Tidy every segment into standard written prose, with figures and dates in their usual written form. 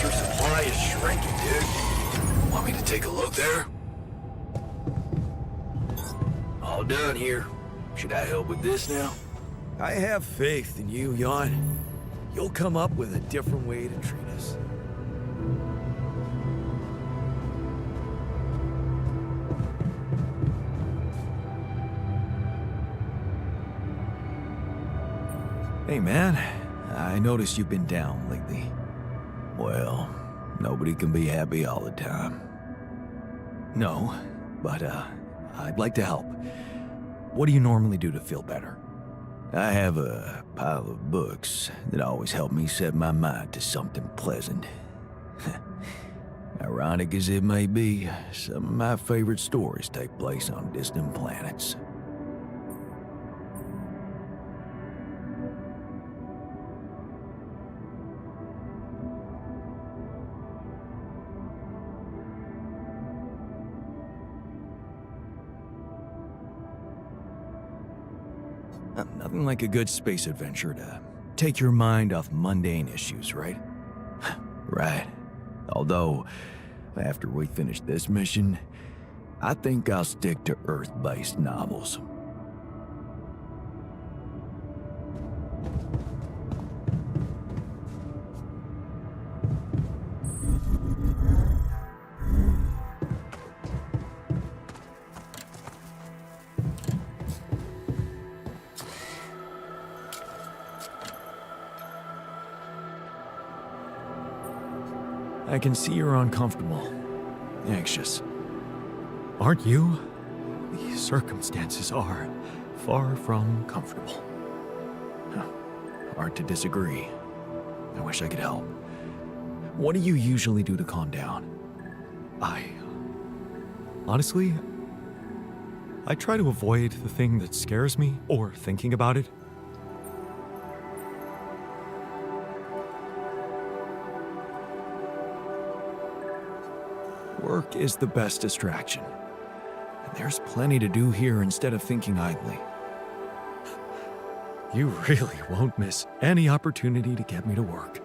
Your supply is shrinking, dude. Want me to take a look there? All done here. Should I help with this now? I have faith in you, Jan. You'll come up with a different way to treat us. Hey, man. I noticed you've been down lately. Well, nobody can be happy all the time. No, but, I'd like to help. What do you normally do to feel better? I have a pile of books that always help me set my mind to something pleasant. Ironic as it may be, some of my favorite stories take place on distant planets. Nothing like a good space adventure to take your mind off mundane issues, right? Right. Although, after we finish this mission, I think I'll stick to Earth-based novels. I can see you're uncomfortable, anxious. Aren't you? The circumstances are far from comfortable. Hard to disagree. I wish I could help. What do you usually do to calm down? Honestly, I try to avoid the thing that scares me or thinking about it. Work is the best distraction. And there's plenty to do here instead of thinking idly. You really won't miss any opportunity to get me to work.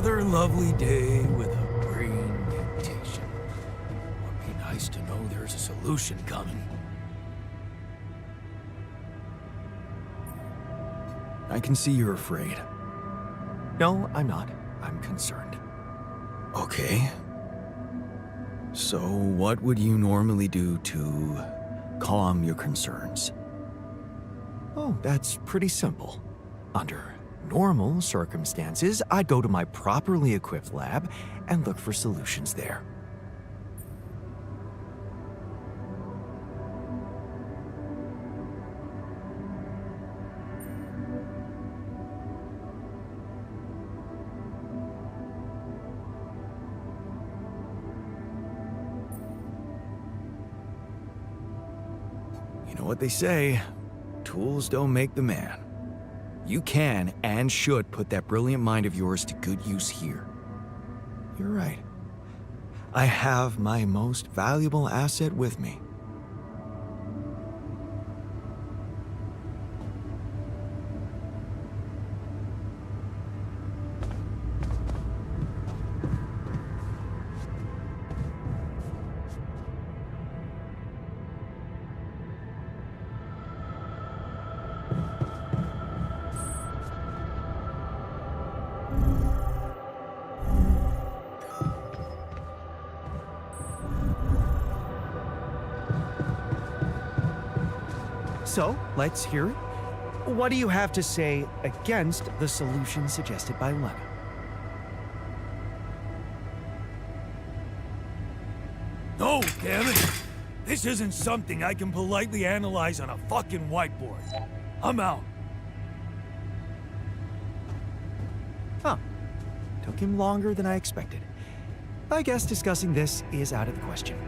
Another lovely day with a brain mutation. Would be nice to know there's a solution coming. I can see you're afraid. No, I'm not. I'm concerned. Okay. So, what would you normally do to calm your concerns? Oh, that's pretty simple. Under normal circumstances, I'd go to my properly equipped lab and look for solutions there. You know what they say, tools don't make the man. You can and should put that brilliant mind of yours to good use here. You're right. I have my most valuable asset with me. So, let's hear it. What do you have to say against the solution suggested by Lena? No, damn it! This isn't something I can politely analyze on a fucking whiteboard. I'm out. Huh. Took him longer than I expected. I guess discussing this is out of the question.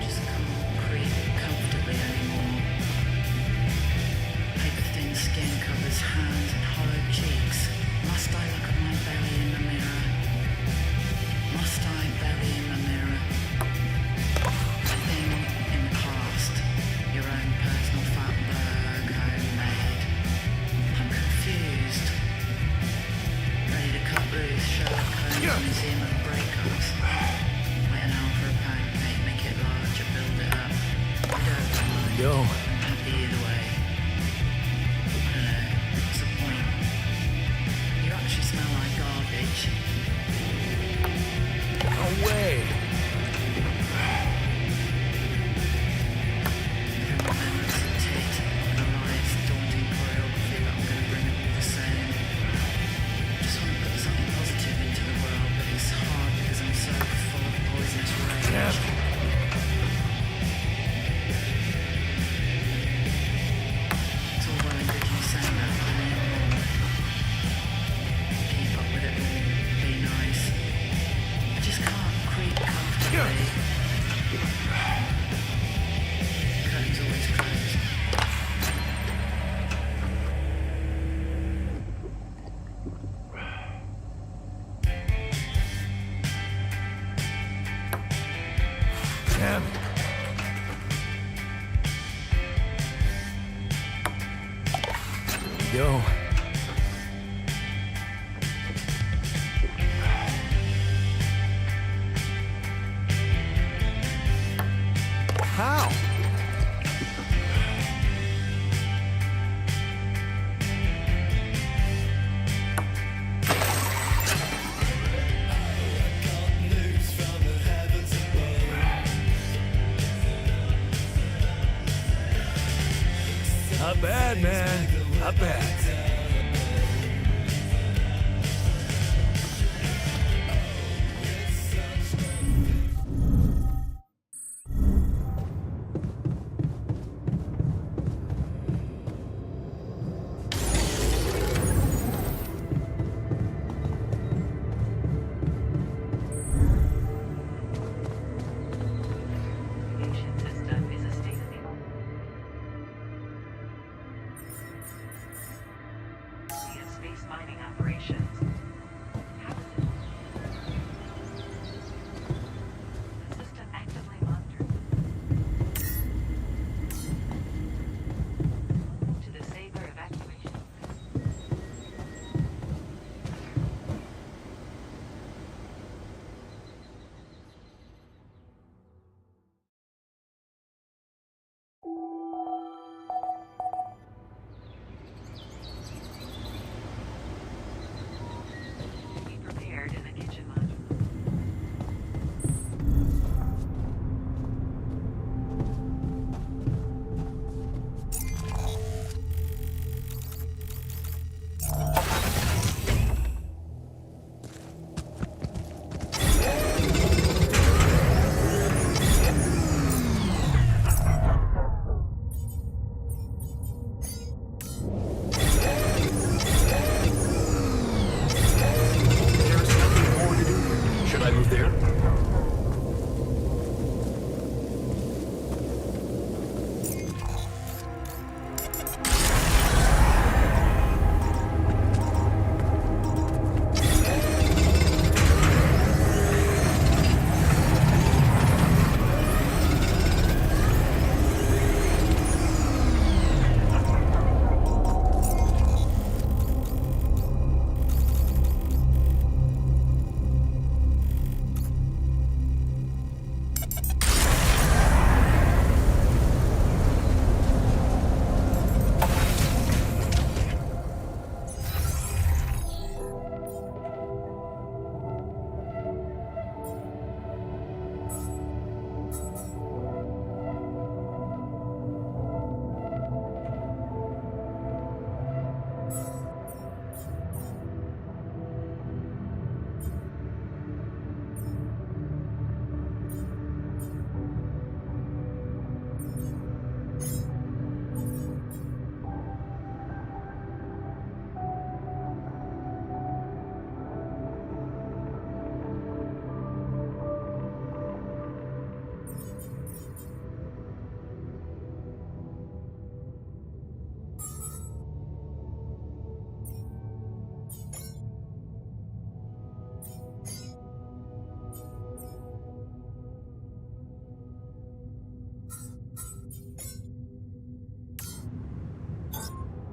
Just can't breathe comfortably anymore. Paper-thin skin covers hands and hollowed cheeks. Must I look at my belly in the mirror? Must I belly in the mirror? A thing in the past. Your own personal fatberg, homemade. I'm confused. Ready to cut loose Sherlock Holmes Museum of Breakups. Wait an hour for a pancake, make it larger, build it up. I don't mind. Yo. I'm happy either way. I don't know, what's the point? You actually smell like garbage. No way. Everyone then looks at Tit, analyze daunting choreography, but I'm gonna bring it all the same. Just want to put something positive into the world, but it's hard because I'm so full of poisonous rage. Damn. It's all well and good you saying that, but I need more. Keep up with it all, be nice. I just can't creep comfortably. Curtains always closed. Damn it. Yo. How? Not bad, man. Not bad.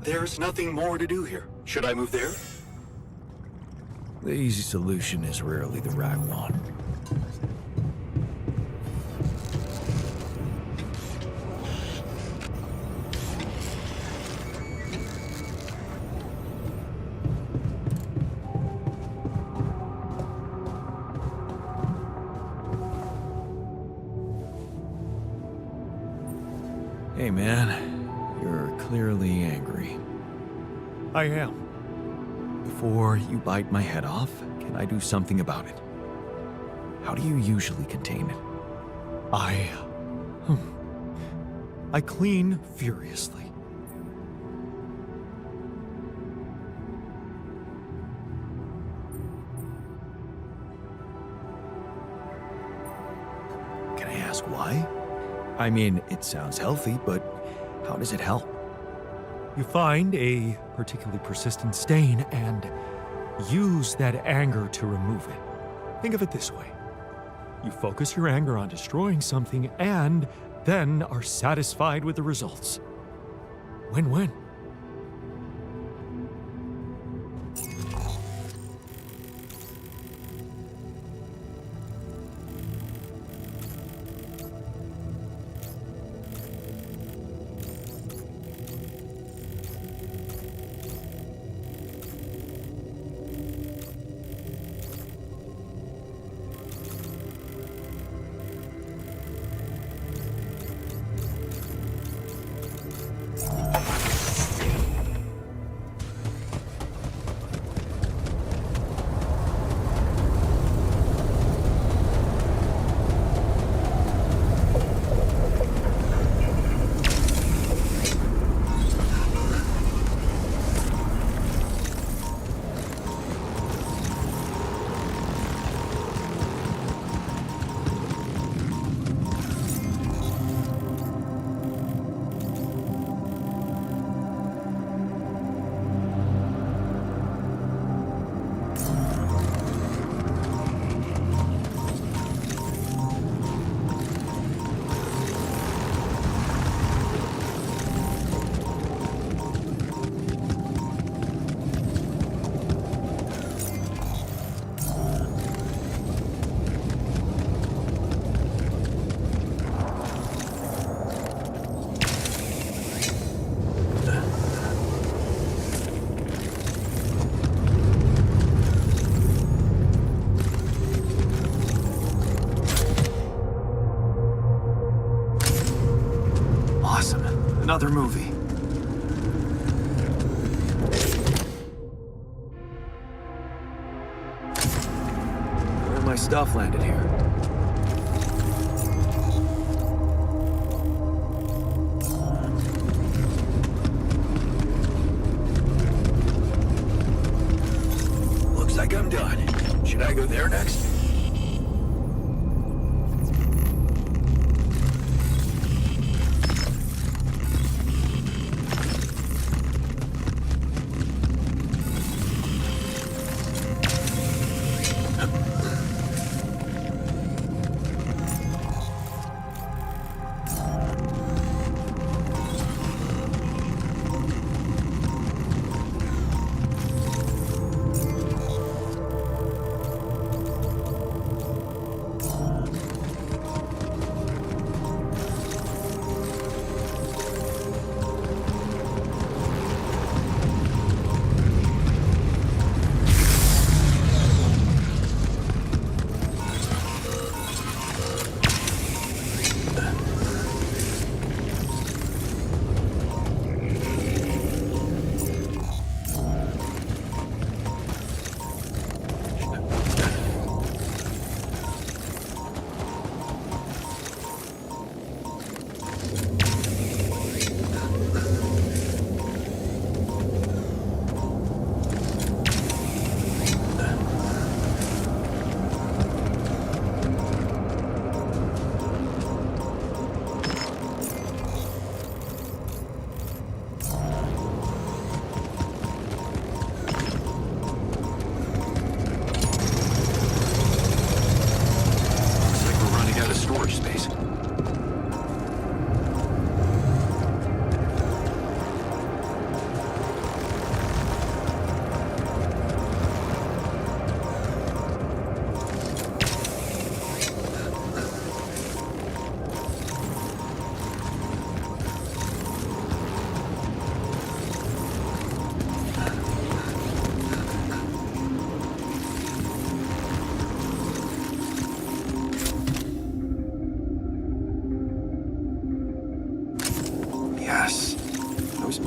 There's nothing more to do here. Should I move there? The easy solution is rarely the right one. Hey man, you're clearly angry. I am. Before you bite my head off, can I do something about it? How do you usually contain it? I clean furiously. Can I ask why? I mean, it sounds healthy, but how does it help? You find a particularly persistent stain and use that anger to remove it. Think of it this way. You focus your anger on destroying something and then are satisfied with the results. Win-win. Another movie. Where my stuff landed here? Looks like I'm done. Should I go there next?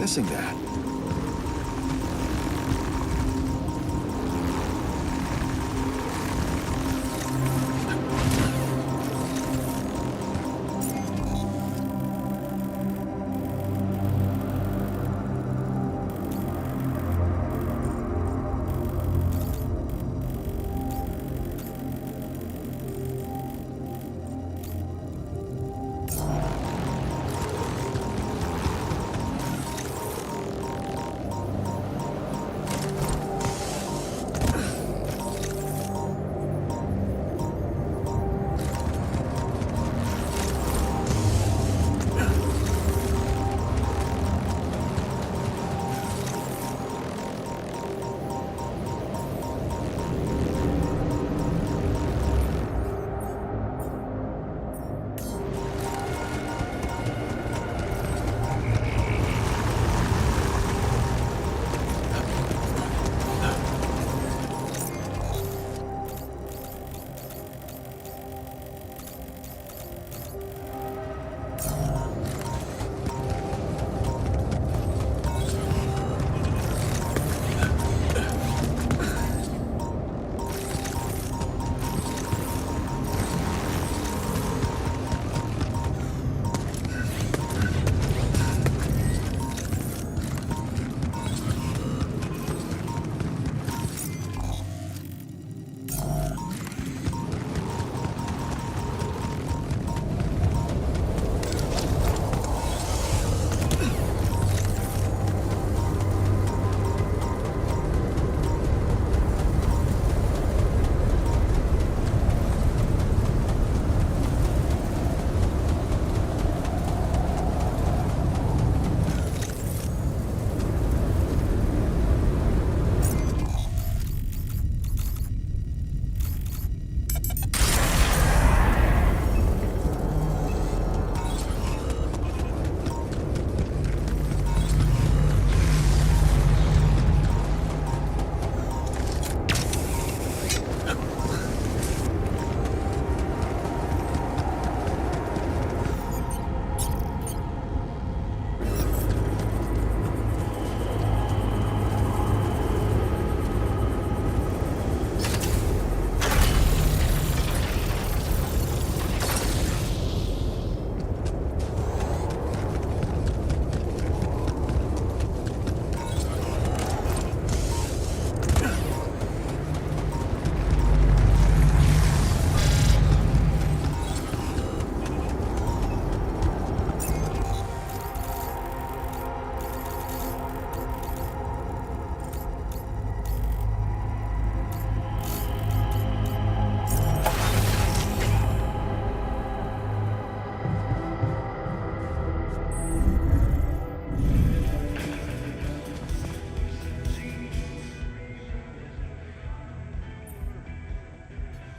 missing that.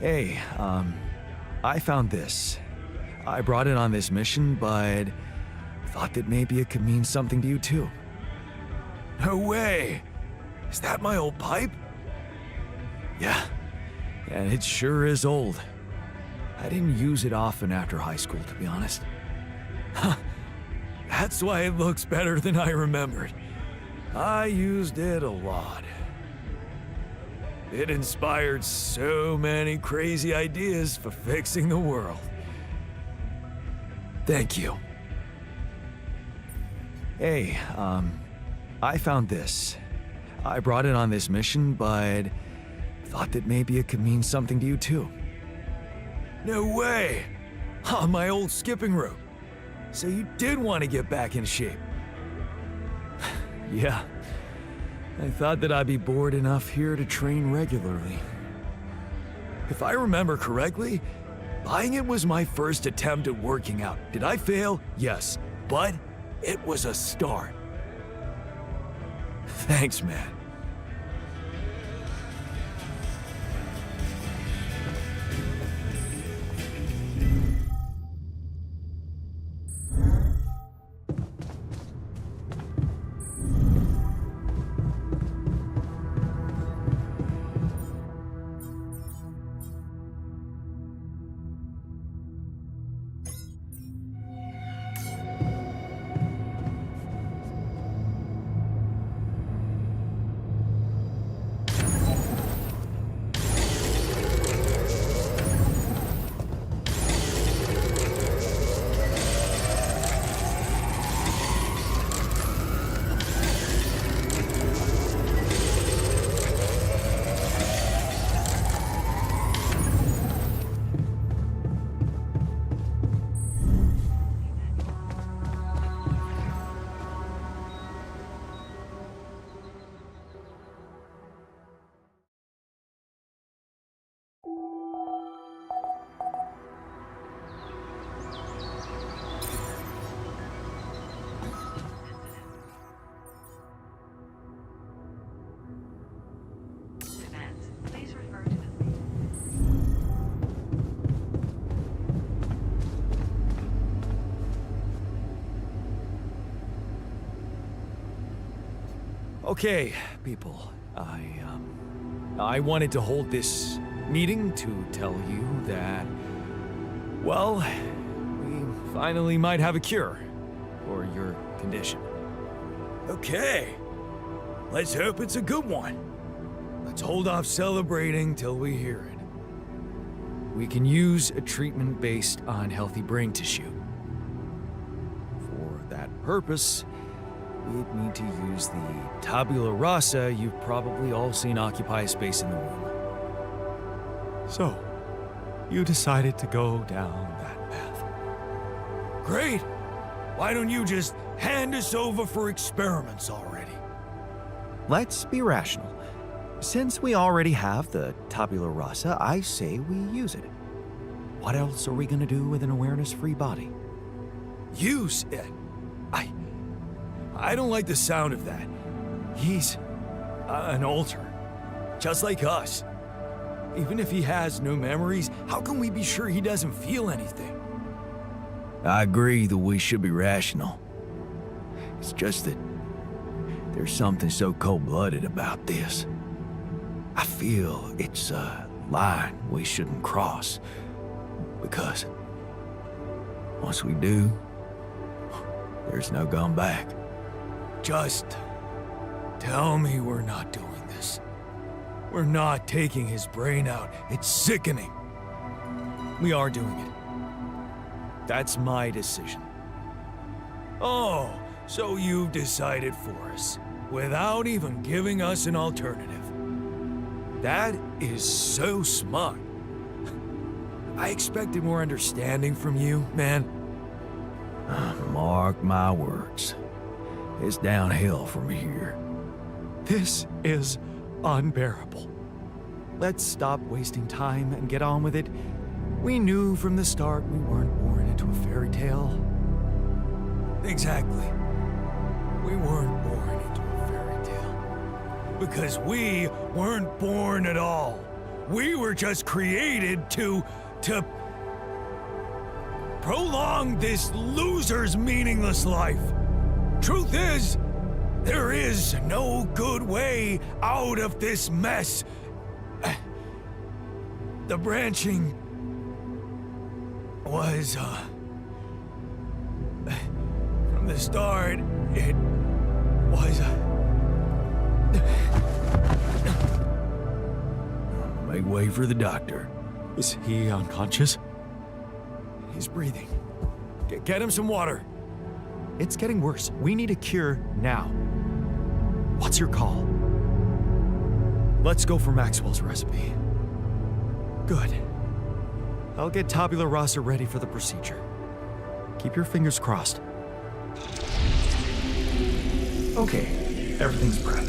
Hey, I found this. I brought it on this mission, but thought that maybe it could mean something to you too. No way! Is that my old pipe? Yeah, and it sure is old. I didn't use it often after high school, to be honest. That's why it looks better than I remembered. I used it a lot. It inspired so many crazy ideas for fixing the world. Thank you. Hey, I found this. I brought it on this mission, but thought that maybe it could mean something to you too. No way! On my old skipping rope. So you did want to get back in shape. Yeah. I thought that I'd be bored enough here to train regularly. If I remember correctly, buying it was my first attempt at working out. Did I fail? Yes. But it was a start. Thanks, man. Okay, people. I wanted to hold this meeting to tell you that, well, we finally might have a cure for your condition. Okay. Let's hope it's a good one. Let's hold off celebrating till we hear it. We can use a treatment based on healthy brain tissue. For that purpose, we'd need to use the tabula rasa you've probably all seen occupy a space in the womb. So, you decided to go down that path. Great. Why don't you just hand us over for experiments already? Let's be rational. Since we already have the tabula rasa, I say we use it. What else are we gonna do with an awareness-free body? Use it? I don't like the sound of that. He's an alter, just like us. Even if he has no memories, how can we be sure he doesn't feel anything? I agree that we should be rational. It's just that there's something so cold-blooded about this. I feel it's a line we shouldn't cross. Because once we do, there's no going back. Just tell me we're not doing this. We're not taking his brain out. It's sickening. We are doing it. That's my decision. Oh, so you've decided for us, without even giving us an alternative. That is so smart. I expected more understanding from you, man. Mark my words. It's downhill from here. This is unbearable. Let's stop wasting time and get on with it. We knew from the start we weren't born into a fairy tale. Exactly. We weren't born into a fairy tale. Because we weren't born at all. We were just created to prolong this loser's meaningless life. Truth is, there is no good way out of this mess. The branching was, from the start, it was, Make way for the doctor. Is he unconscious? he's breathing. Get him some water. It's getting worse. We need a cure now. What's your call? Let's go for Maxwell's recipe. Good. I'll get tabula rasa ready for the procedure. Keep your fingers crossed. Okay, everything's prepped.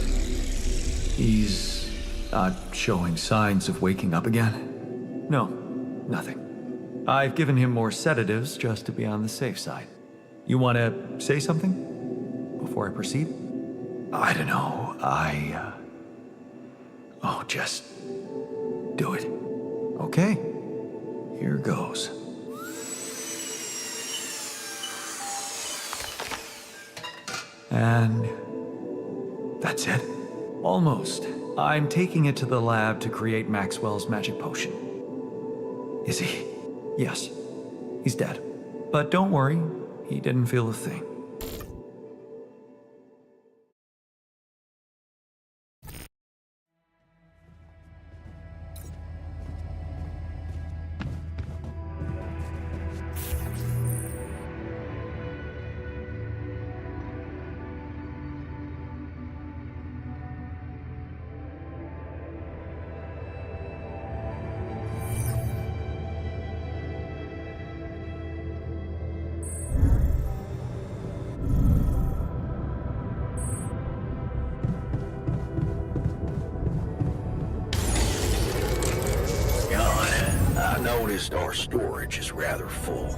He's not showing signs of waking up again? No, nothing. I've given him more sedatives just to be on the safe side. You want to say something before I proceed? I don't know. Oh, just do it. Okay. Here goes. And That's it? almost. I'm taking it to the lab to create Maxwell's magic potion. Is he? Yes, he's dead. But don't worry, he didn't feel a thing. I noticed our storage is rather full.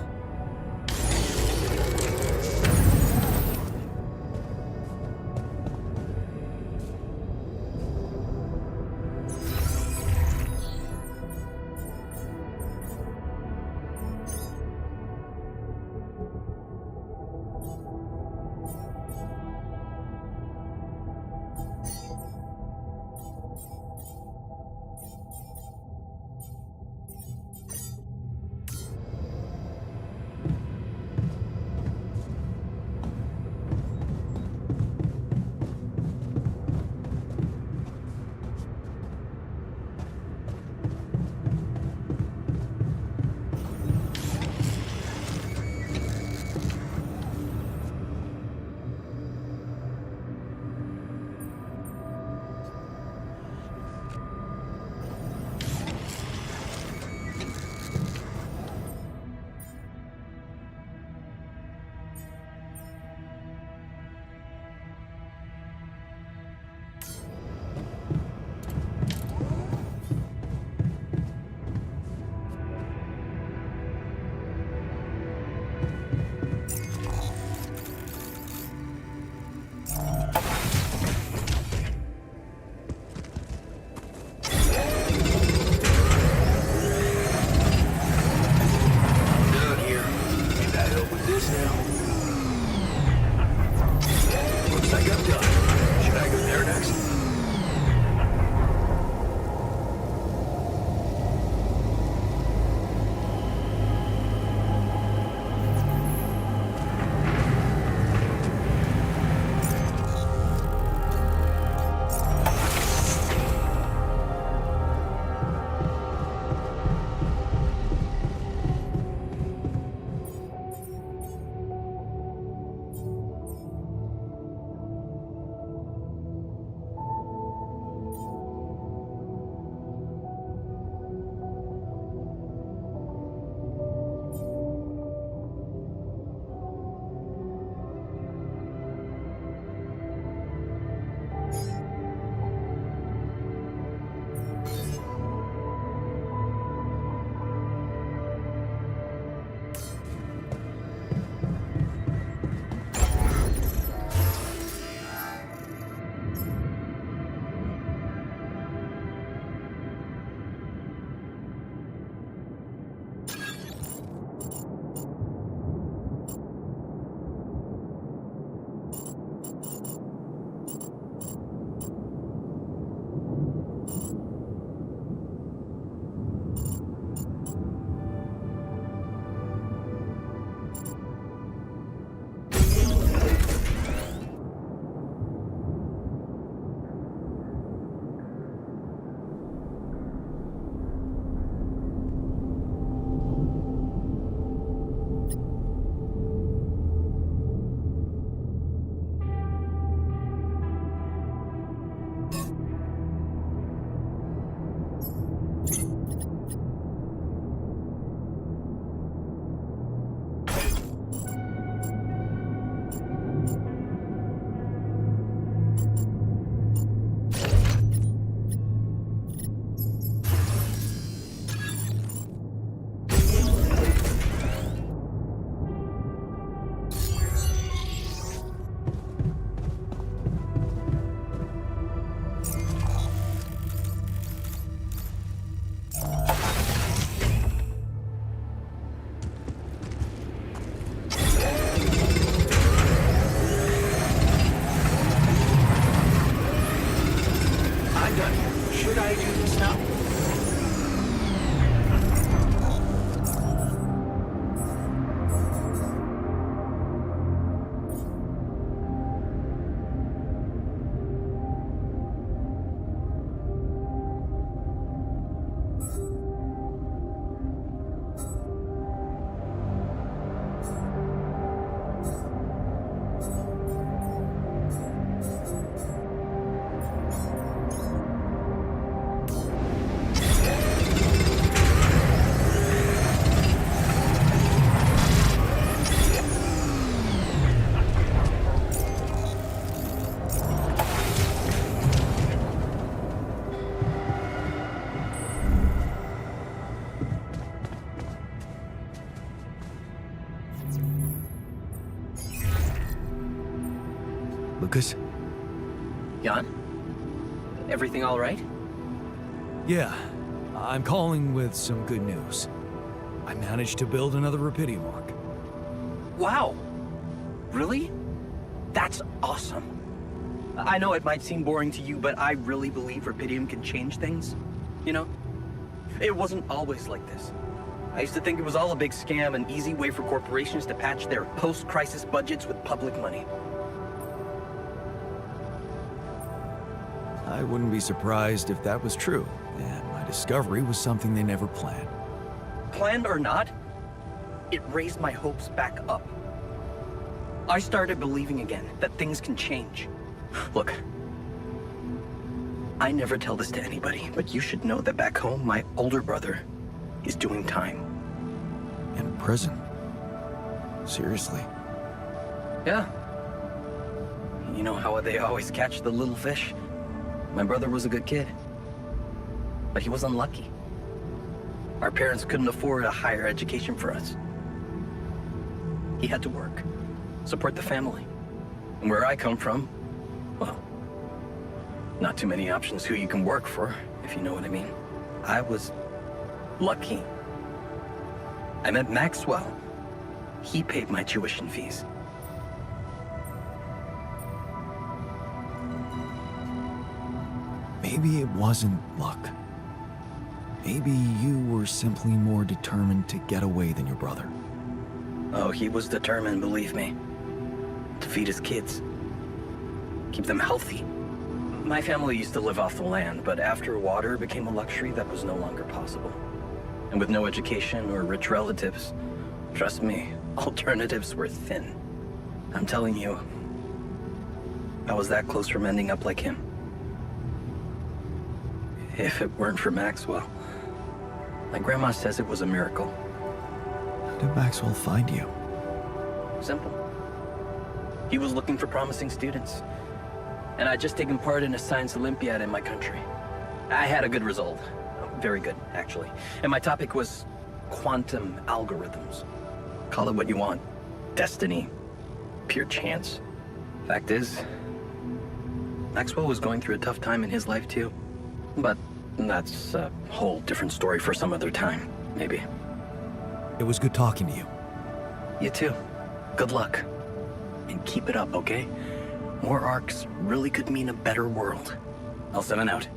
Lucas? Jan? Everything all right? Yeah, I'm calling with some good news. I managed to build another Rapidium arc. Wow! Really? That's awesome. I know it might seem boring to you, but I really believe Rapidium can change things. You know? It wasn't always like this. I used to think it was all a big scam, an easy way for corporations to patch their post-crisis budgets with public money. I wouldn't be surprised if that was true, and my discovery was something they never planned. Planned or not, it raised my hopes back up. I started believing again that things can change. Look, I never tell this to anybody, but you should know that back home, my older brother is doing time. In prison? Seriously? Yeah. You know how they always catch the little fish? My brother was a good kid, but he was unlucky. Our parents couldn't afford a higher education for us. He had to work, support the family. And where I come from, well, not too many options who you can work for, if you know what I mean. I was lucky. I met Maxwell. He paid my tuition fees. Maybe it wasn't luck. Maybe you were simply more determined to get away than your brother. Oh, he was determined, believe me. To feed his kids. Keep them healthy. My family used to live off the land, but after water became a luxury, that was no longer possible. And with no education or rich relatives, trust me, alternatives were thin. I'm telling you, I was that close from ending up like him. If it weren't for Maxwell, my grandma says it was a miracle. How did Maxwell find you? Simple. He was looking for promising students. And I'd just taken part in a science Olympiad in my country. I had a good result. Very good, actually. And my topic was quantum algorithms. Call it what you want. Destiny. Pure chance. Fact is, Maxwell was going through a tough time in his life too. But that's a whole different story for some other time, maybe. It was good talking to you. You too. Good luck. And keep it up, okay? More arcs really could mean a better world. I'll send it out.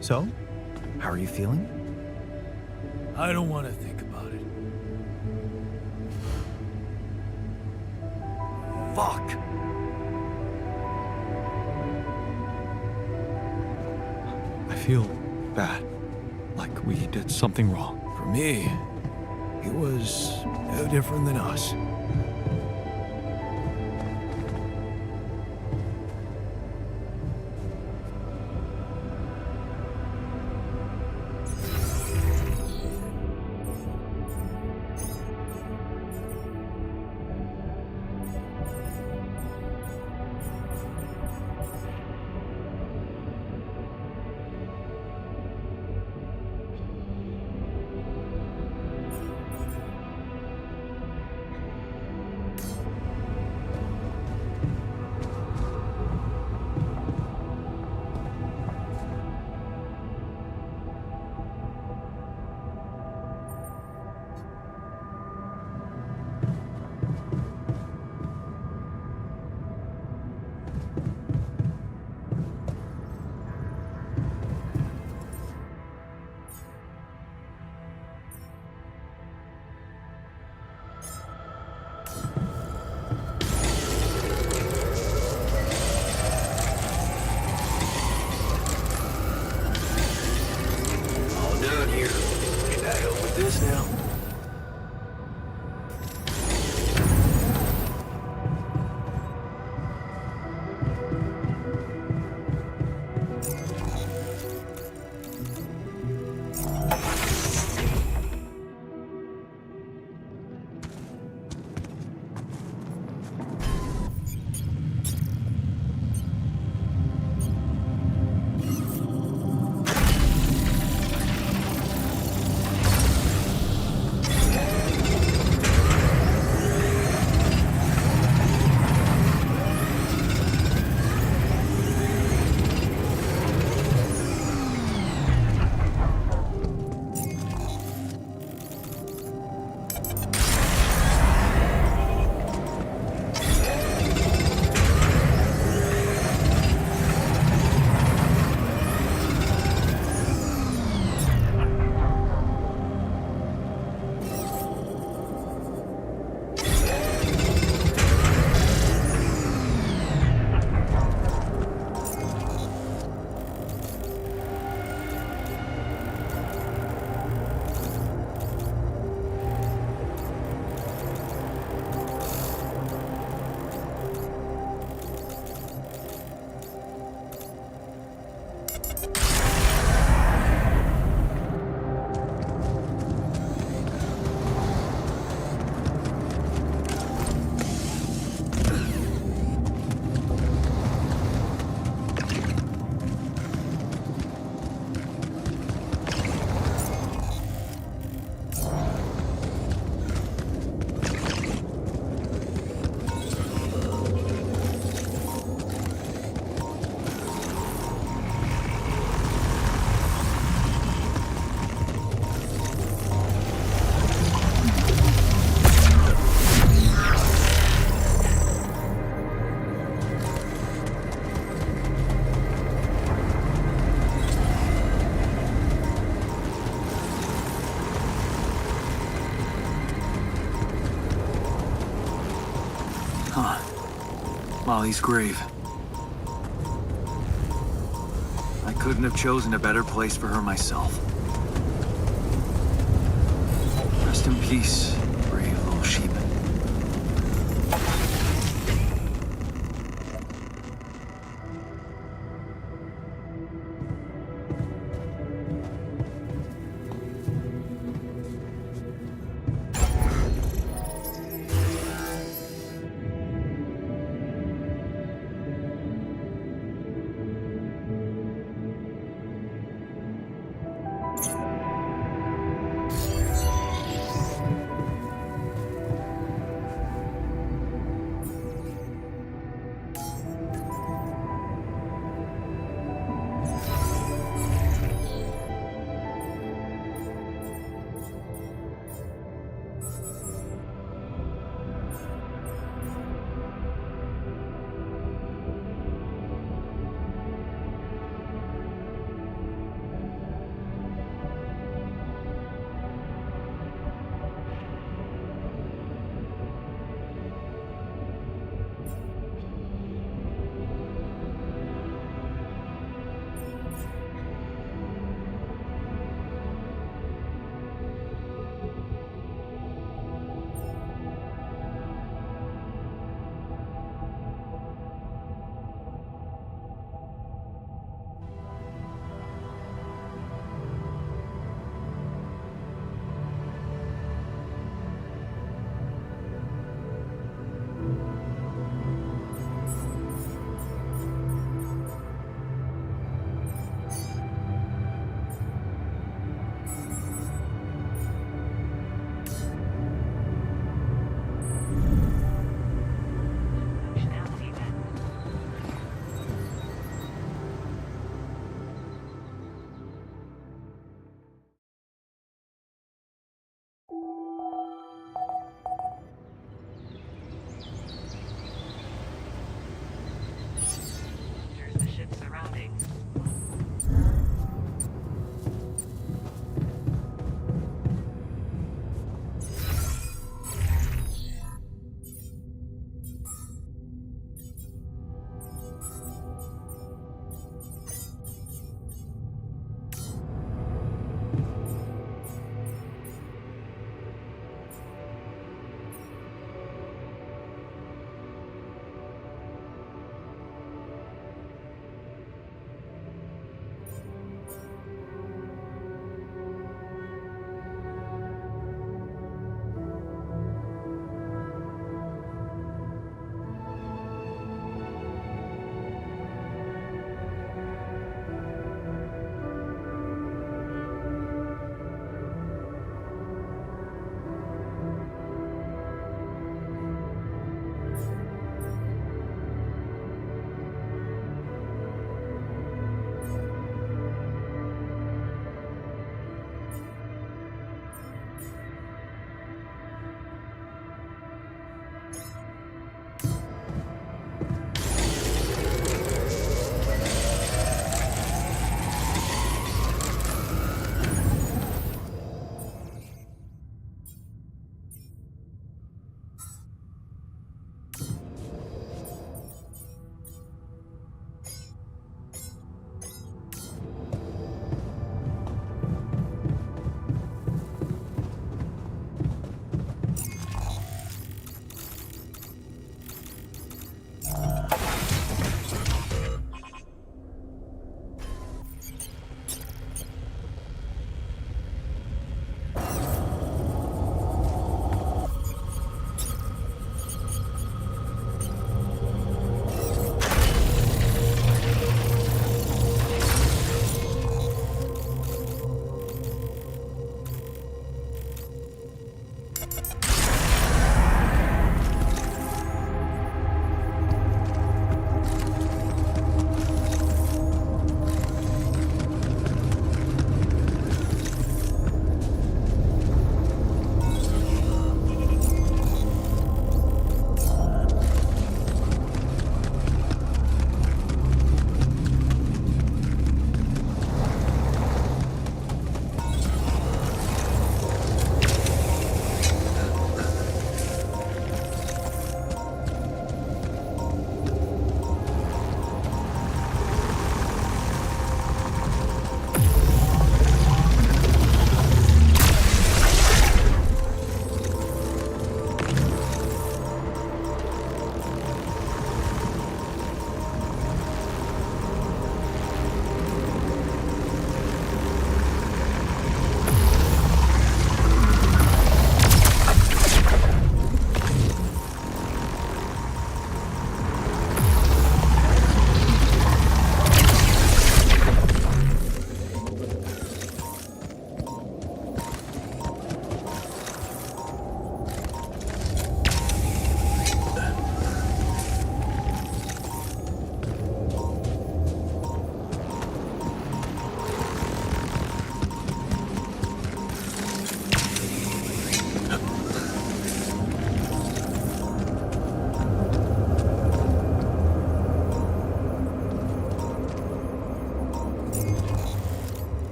So, how are you feeling? I don't want to think about it. Fuck! I feel bad. Like we did something wrong. For me, he was no different than us. this now? Molly's grave. I couldn't have chosen a better place for her myself. Rest in peace, brave little sheep.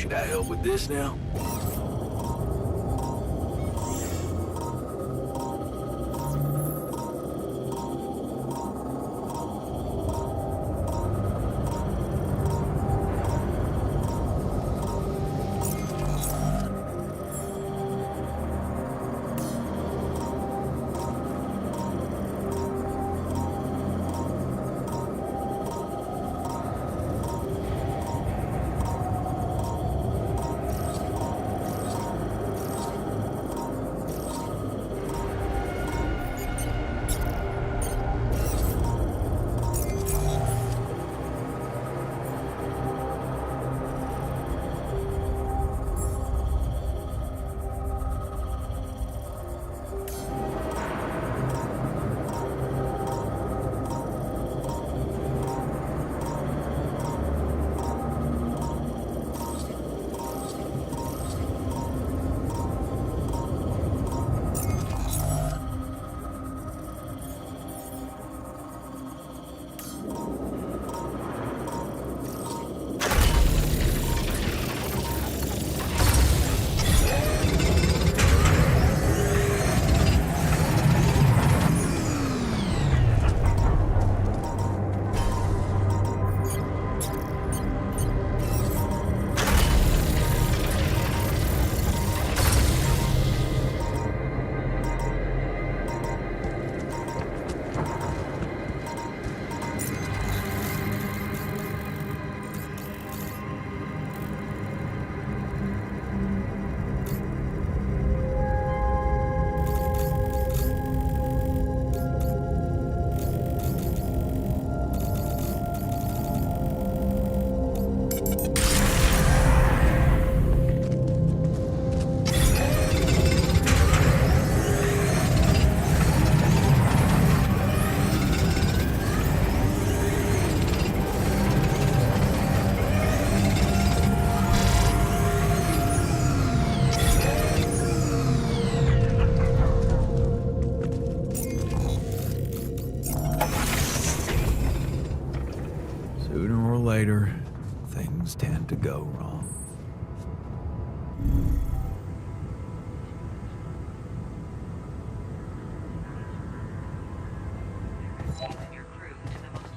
Can I help with this now? Sooner or later, things tend to go wrong. Your crew to the most.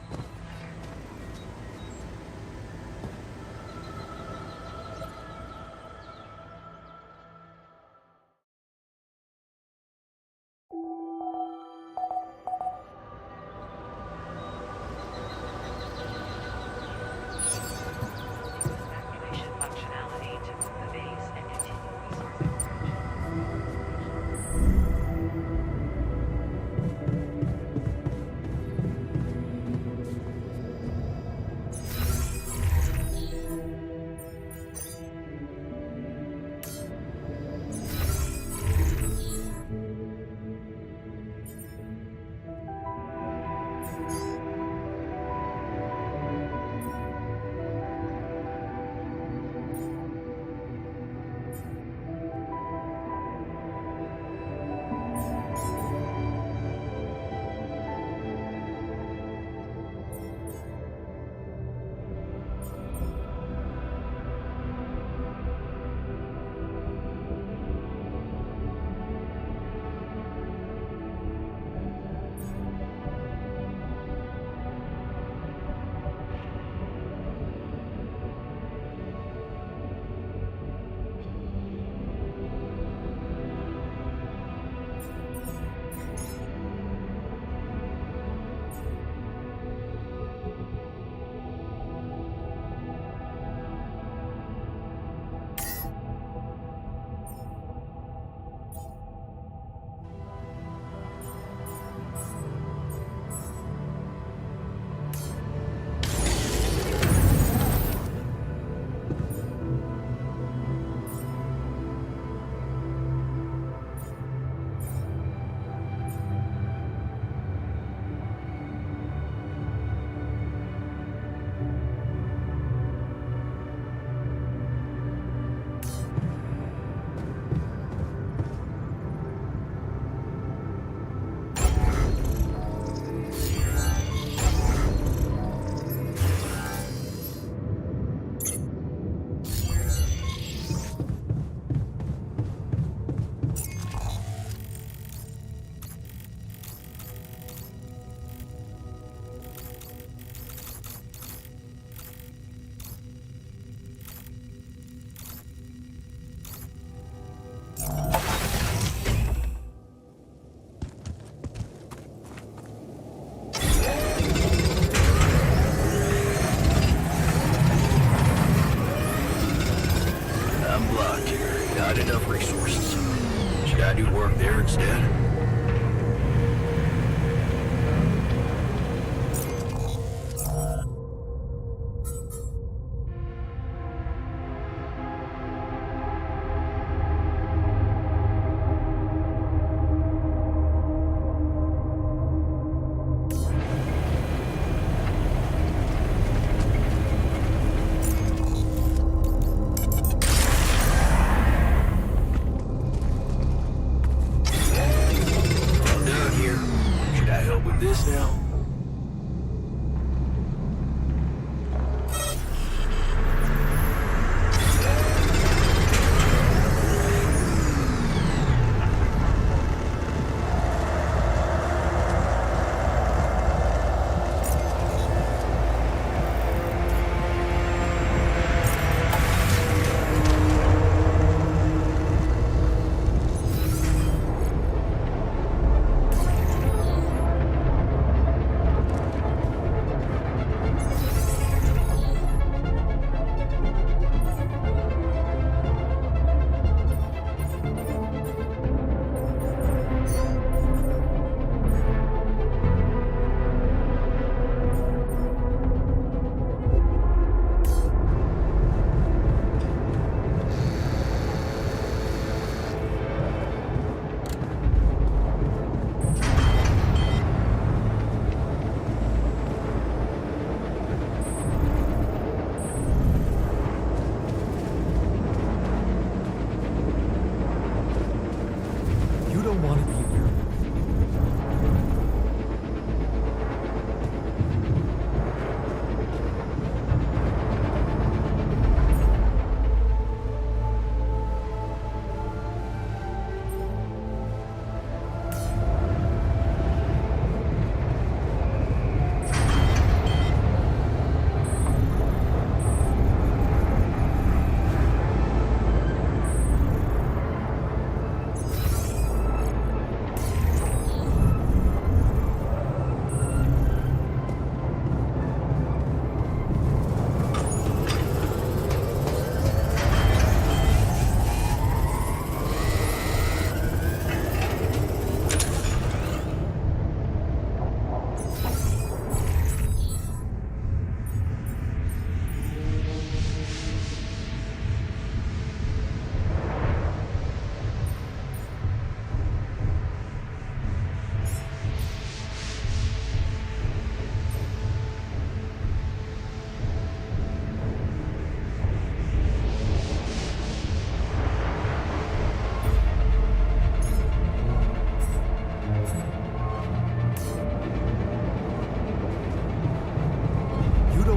Activation functionality to move the base and continue resource extraction.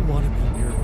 don't want to be near you.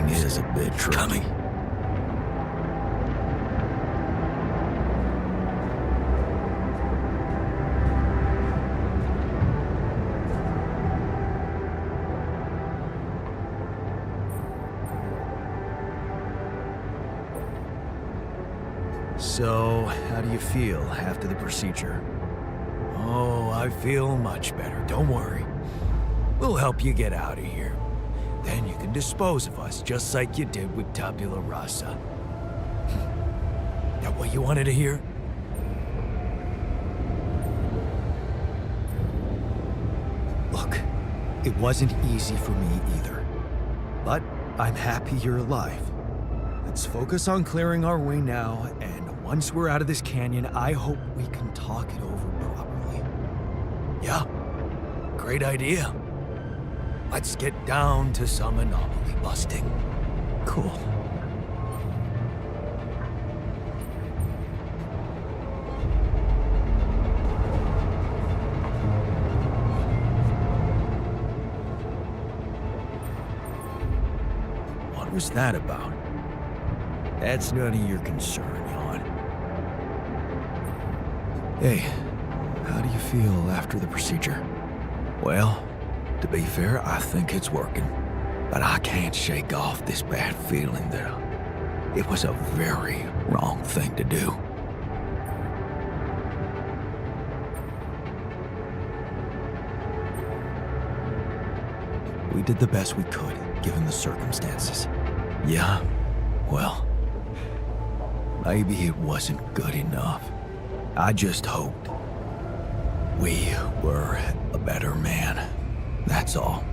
Is a bit tricky. So, how do you feel after the procedure? Oh, I feel much better. Don't worry. We'll help you get out of here. Then you can dispose of us just like you did with Tabula Rasa. That what you wanted to hear? Look, it wasn't easy for me either. But I'm happy you're alive. Let's focus on clearing our way now, and once we're out of this canyon, I hope we can talk it over properly. Yeah, great idea. Let's get down to some anomaly busting. Cool. What was that about? That's none of your concern, Jan. Hey, how do you feel after the procedure? Well, to be fair, I think it's working. But I can't shake off this bad feeling that it was a very wrong thing to do. We did the best we could, given the circumstances. Yeah, well, maybe it wasn't good enough. I just hoped we were a better man. That's all.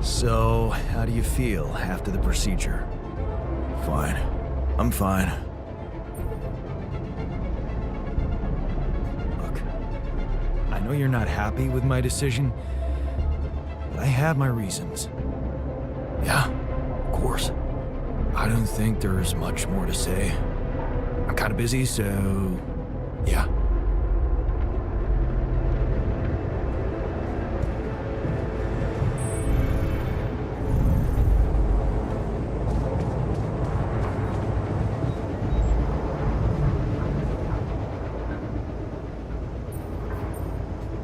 So, how do you feel after the procedure? Fine. I'm fine. Look, I know you're not happy with my decision, but I have my reasons. Yeah, of course. I don't think there's much more to say. I'm kind of busy, so yeah.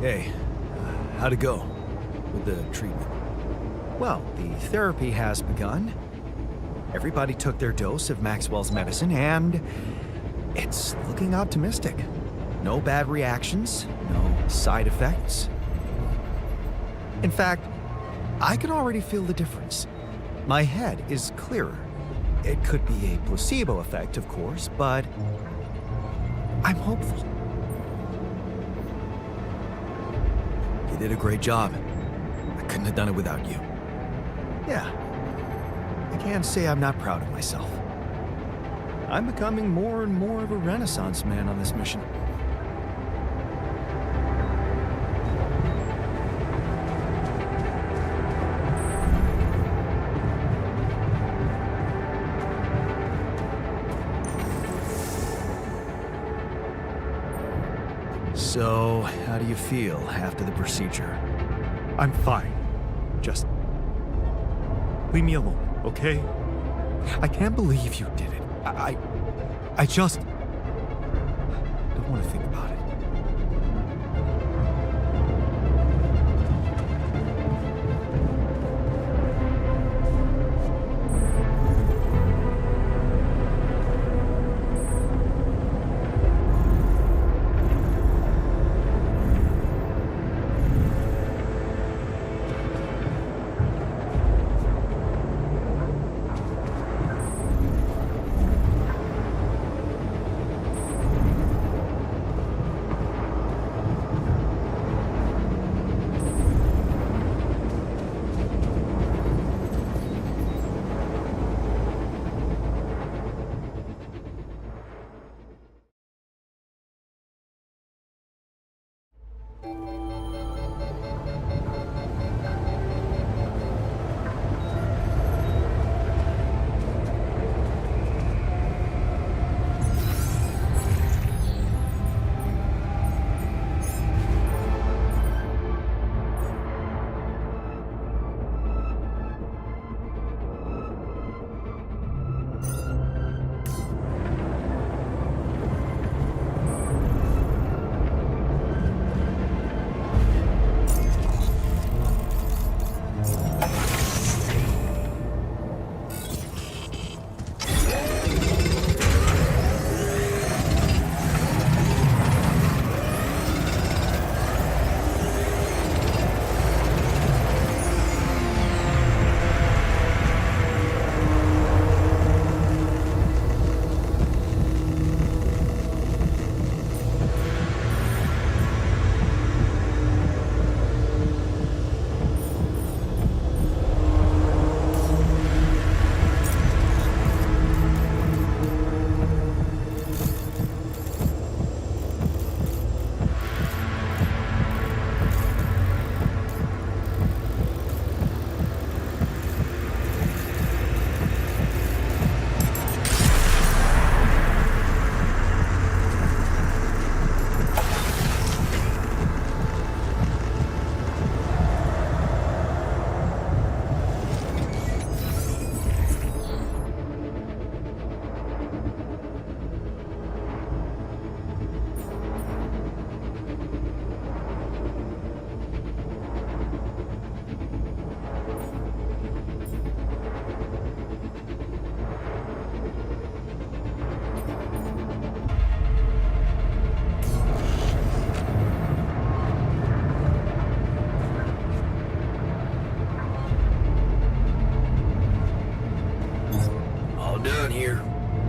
Hey, how'd it go with the treatment? Well, the therapy has begun. Everybody took their dose of Maxwell's medicine, and it's looking optimistic. No bad reactions, no side effects. In fact, I can already feel the difference. My head is clearer. It could be a placebo effect, of course, but I'm hopeful. You did a great job. I couldn't have done it without you. Yeah, I can't say I'm not proud of myself. I'm becoming more and more of a Renaissance man on this mission. So, how do you feel after the procedure? I'm fine. Just leave me alone, okay? I can't believe you did it. I just don't want to think about it.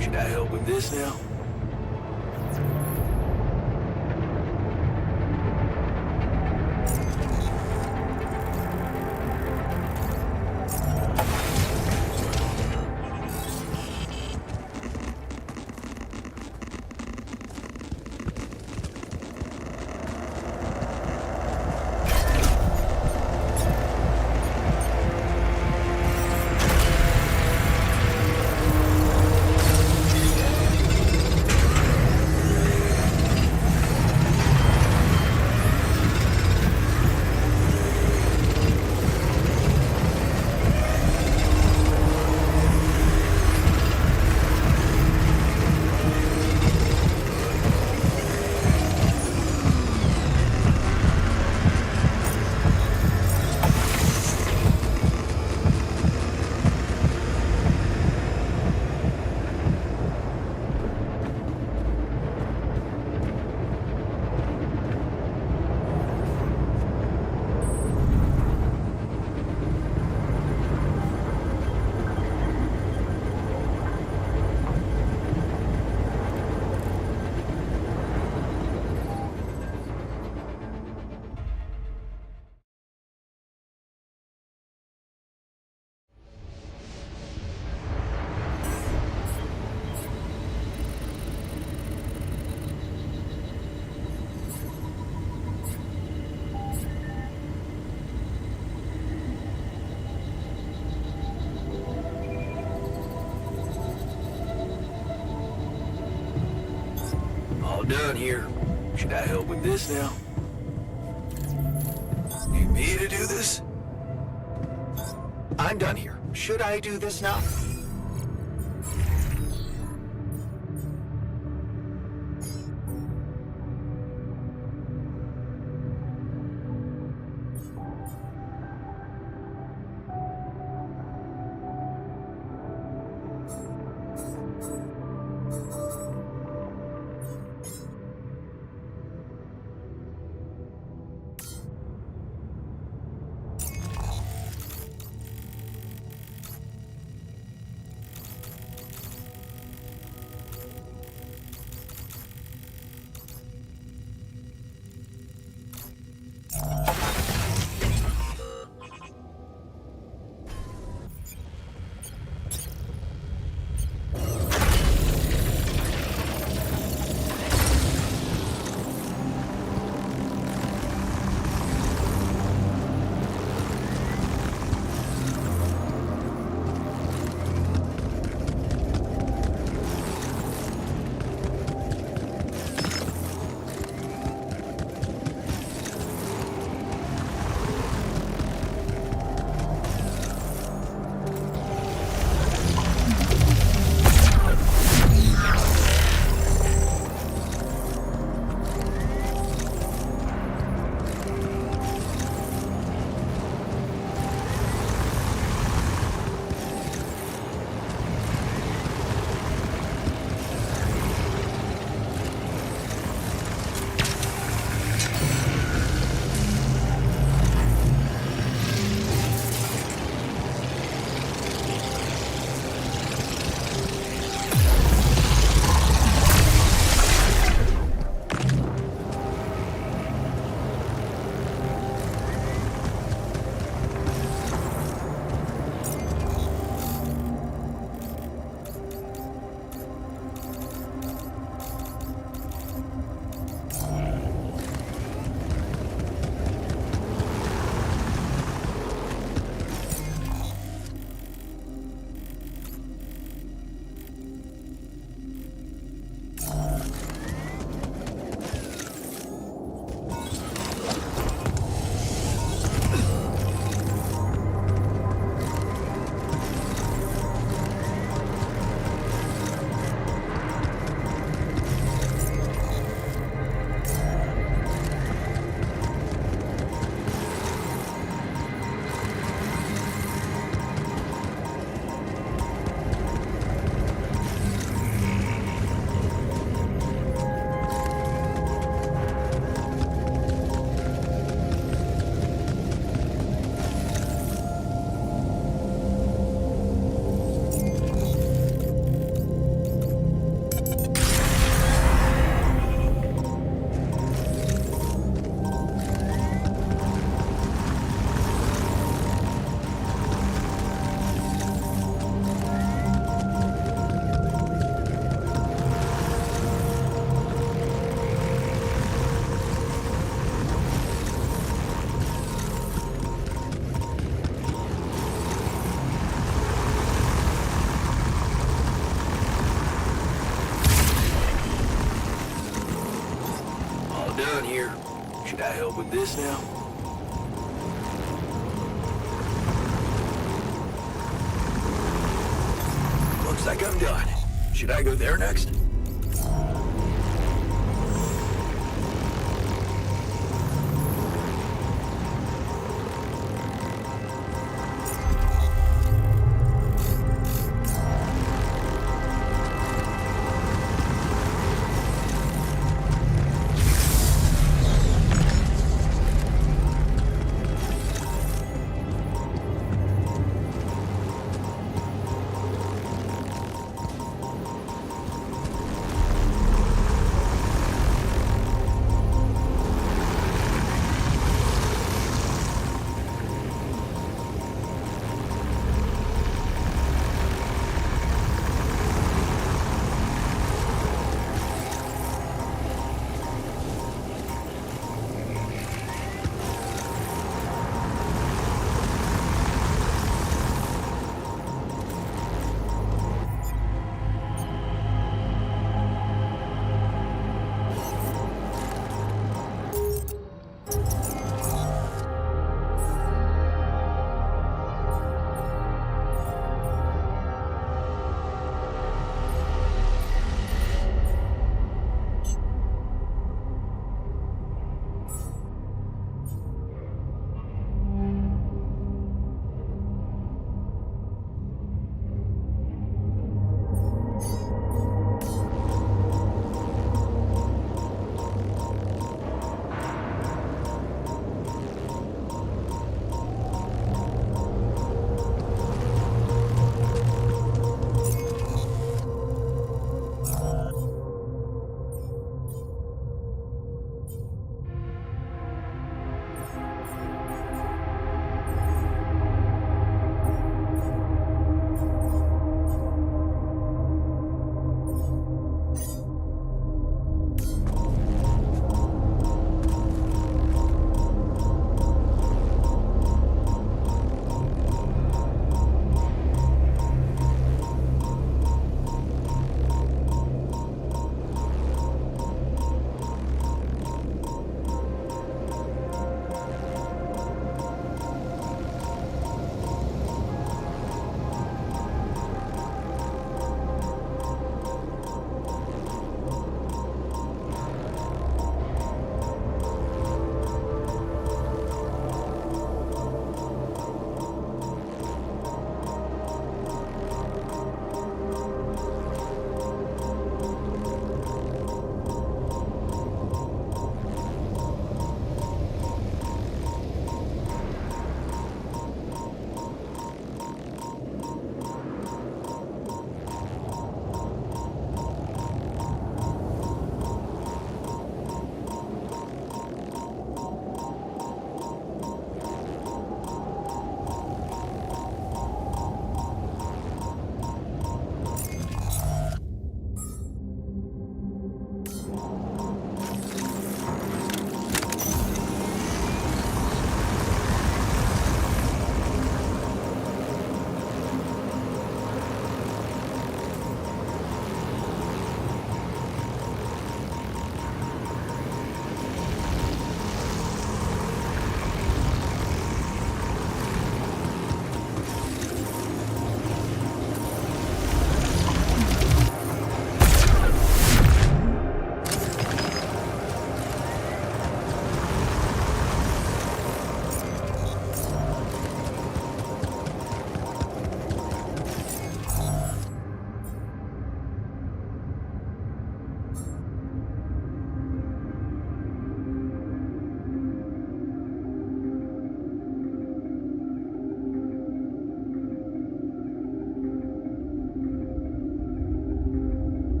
Should I help with this now? done here. Should I help with this now? Need me to do this? I'm done here. Should I do this now? Done here. Should I help with this now? Looks like I'm done. Should I go there next?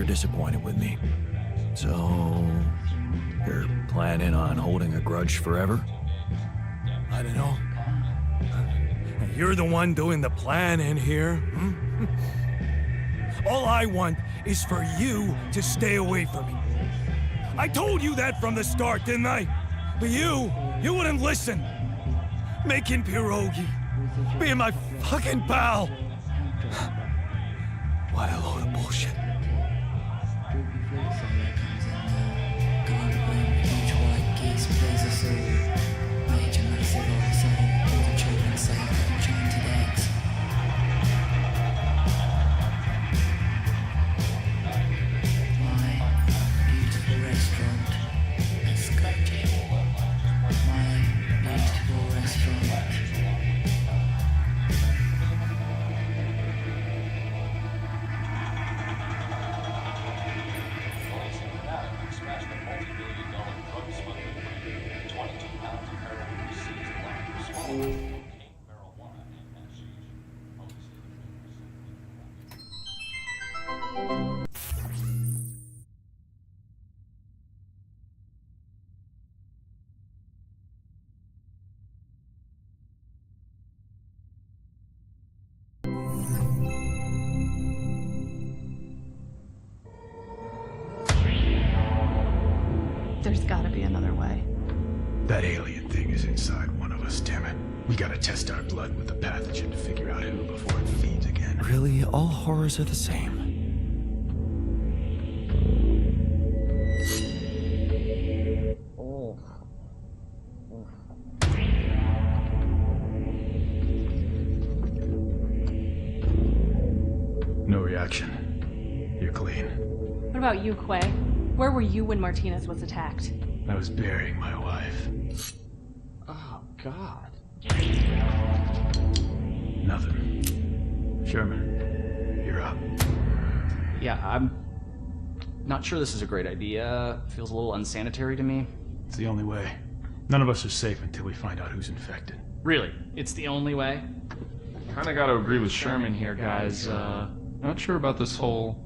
you're disappointed with me. So, you're planning on holding a grudge forever? I don't know. You're the one doing the planning here. Hmm? All I want is for you to stay away from me. I told you that from the start, didn't I? But you wouldn't listen. Making pierogi, being my fucking pal. What a load of bullshit. There's gotta be another way. That alien thing is inside one of us, damn it. We gotta test our blood with the pathogen to figure out who before it feeds again. Really, all horrors are the same. No reaction. You're clean. What about you, Quay? Where were you when Martinez was attacked? I was burying my wife. Oh, God. Nothing. Sherman, you're up. Yeah, I'm not sure this is a great idea. Feels a little unsanitary to me. It's the only way. None of us are safe until we find out who's infected. Really? It's the only way? Kinda gotta agree with Sherman here, guys. Not sure about this whole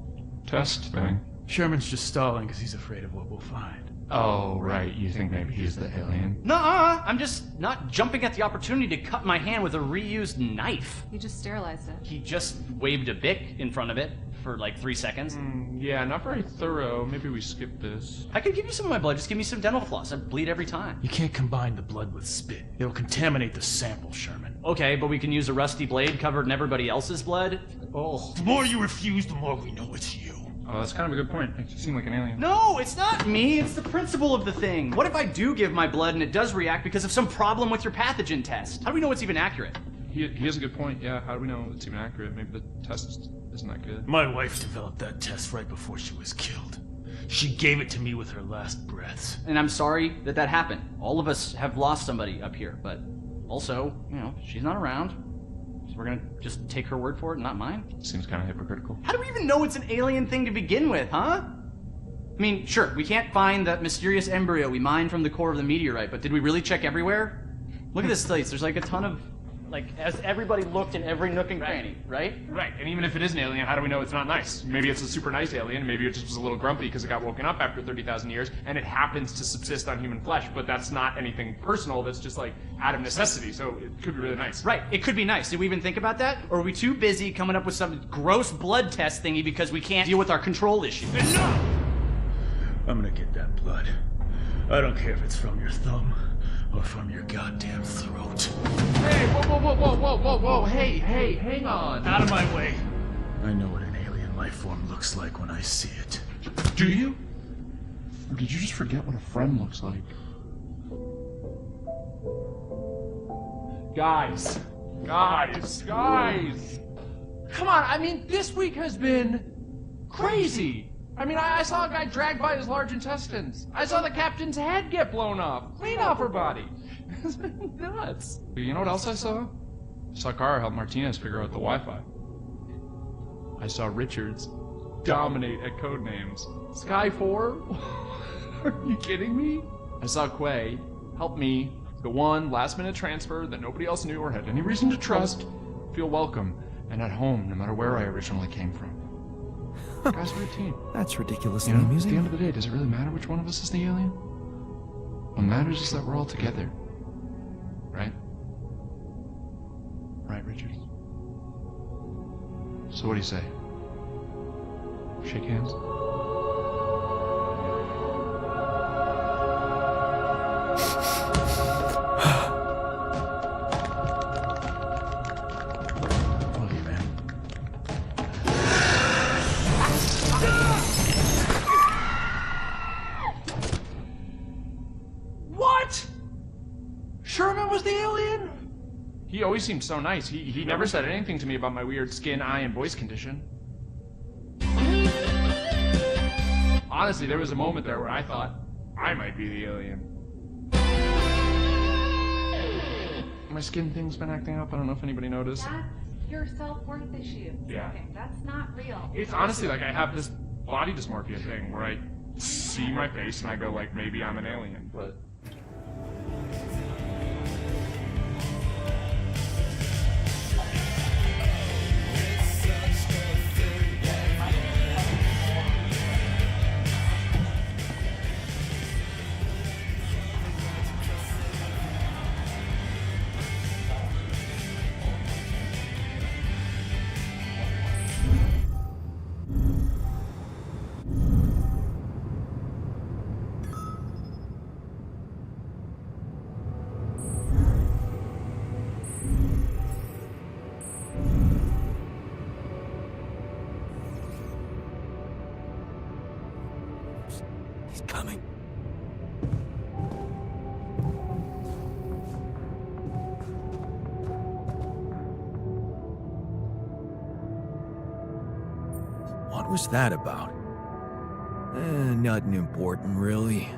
test thing. Sherman's just stalling because he's afraid of what we'll find. Oh, right. You think maybe he's the alien? Nuh-uh! I'm just not jumping at the opportunity to cut my hand with a reused knife. You just sterilized it. He just waved a bic in front of it for like 3 seconds. Yeah, not very thorough. Maybe we skip this. I could give you some of my blood. Just give me some dental floss. I bleed every time. You can't combine the blood with spit. It'll contaminate the sample, Sherman. Okay, but we can use a rusty blade covered in everybody else's blood? Oh. The more you refuse, the more we know it's you. Oh, that's kind of a good point. Makes you seem like an alien. No, it's not me. It's the principle of the thing. What if I do give my blood and it does react because of some problem with your pathogen test? How do we know it's even accurate? He has a good point. Yeah, how do we know it's even accurate? Maybe the test isn't that good. My wife developed that test right before she was killed. She gave it to me with her last breaths. And I'm sorry that that happened. All of us have lost somebody up here, but also, she's not around. So we're gonna just take her word for it and not mine? Seems kind of hypocritical. How do we even know it's an alien thing to begin with, huh? I mean, sure, we can't find that mysterious embryo we mined from the core of the meteorite, but did we really check everywhere? Look at this place. There's like a ton of, as everybody looked in every nook and cranny, right? Right, and even if it is an alien, how do we know it's not nice? Maybe it's a super nice alien, maybe it just was a little grumpy because it got woken up after 30,000 years, and it happens to subsist on human flesh, but that's not anything personal, that's just out of necessity, so it could be really nice. Right, it could be nice. Did we even think about that? Or are we too busy coming up with some gross blood test thingy because we can't deal with our control issue? Enough! I'm gonna get that blood. I don't care if it's from your thumb or from your goddamn throat. Hey, whoa, hey, hang on. Out of my way. I know what an alien life form looks like when I see it. Do you? Or did you just forget what a friend looks like? Guys! Come on, I mean, this week has been crazy! I mean, I saw a guy dragged by his large intestines. I saw the captain's head get blown off, clean off her body. It's been nuts. But you know what else I saw? I saw Kara help Martinez figure out the Wi-Fi. I saw Richards dominate at Codenames. Sky 4? Are you kidding me? I saw Quay help me, the one last-minute transfer that nobody else knew or had any reason to trust, feel welcome and at home no matter where I originally came from. Guy's routine. That's ridiculously You know, at the amusing. end of the day, does it really matter which one of us is the alien? What matters is that we're all together. Right? Right, Richard? So what do you say? Shake hands? Love you, man. What? Sherman was the alien? He always seemed so nice. He never said anything to me about my weird skin, eye, and voice condition. Honestly, there was a moment there where I thought I might be the alien. My skin thing's been acting up. I don't know if anybody noticed. That's your self-worth issue. Yeah. Okay, that's not real. It's honestly like I have this body dysmorphia thing where I see my face and I go like, maybe I'm an alien, but... He's coming. What was that about? Nothing important, really.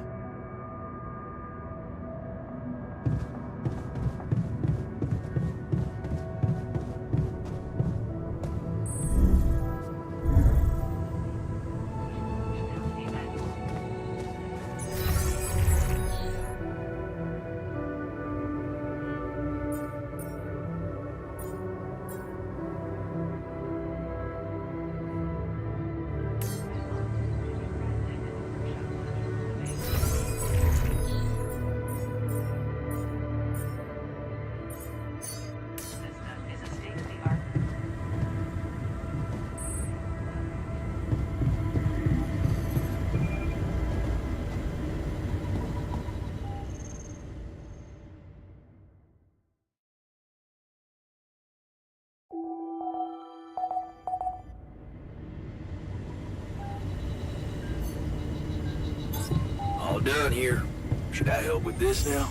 All done here. Should I help with this now?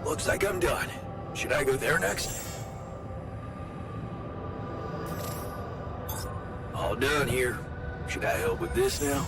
Looks like I'm done. Should I go there next? All done here. Should I help with this now?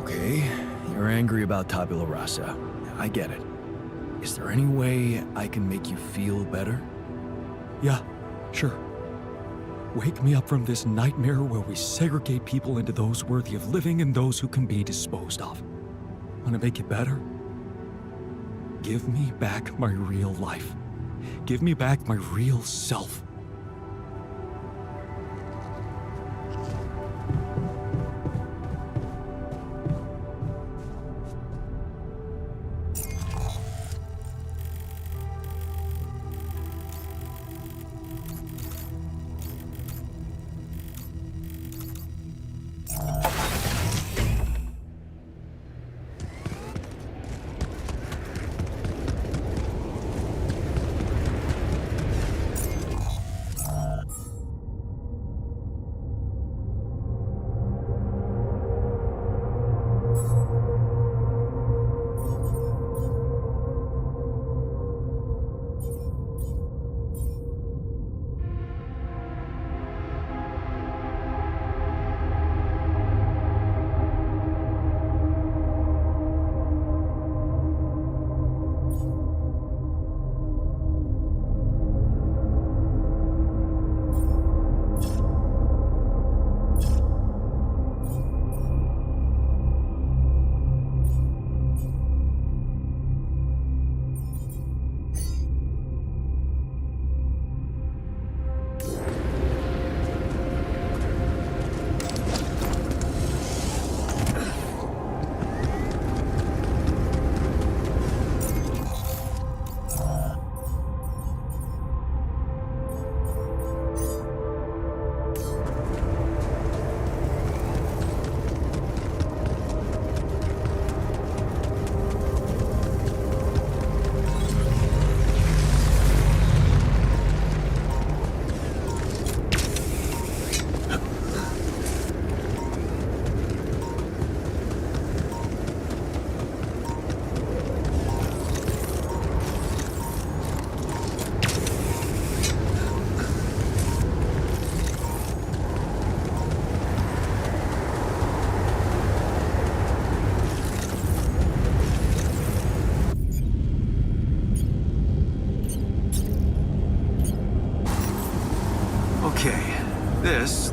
Okay, you're angry about Tabula Rasa. I get it. Is there any way I can make you feel better? Yeah, sure. Wake me up from this nightmare where we segregate people into those worthy of living and those who can be disposed of. Want to make it better? Give me back my real life. Give me back my real self.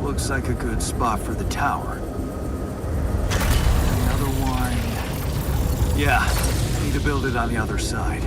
looks like a good spot for the tower. Another one. Yeah, need to build it on the other side.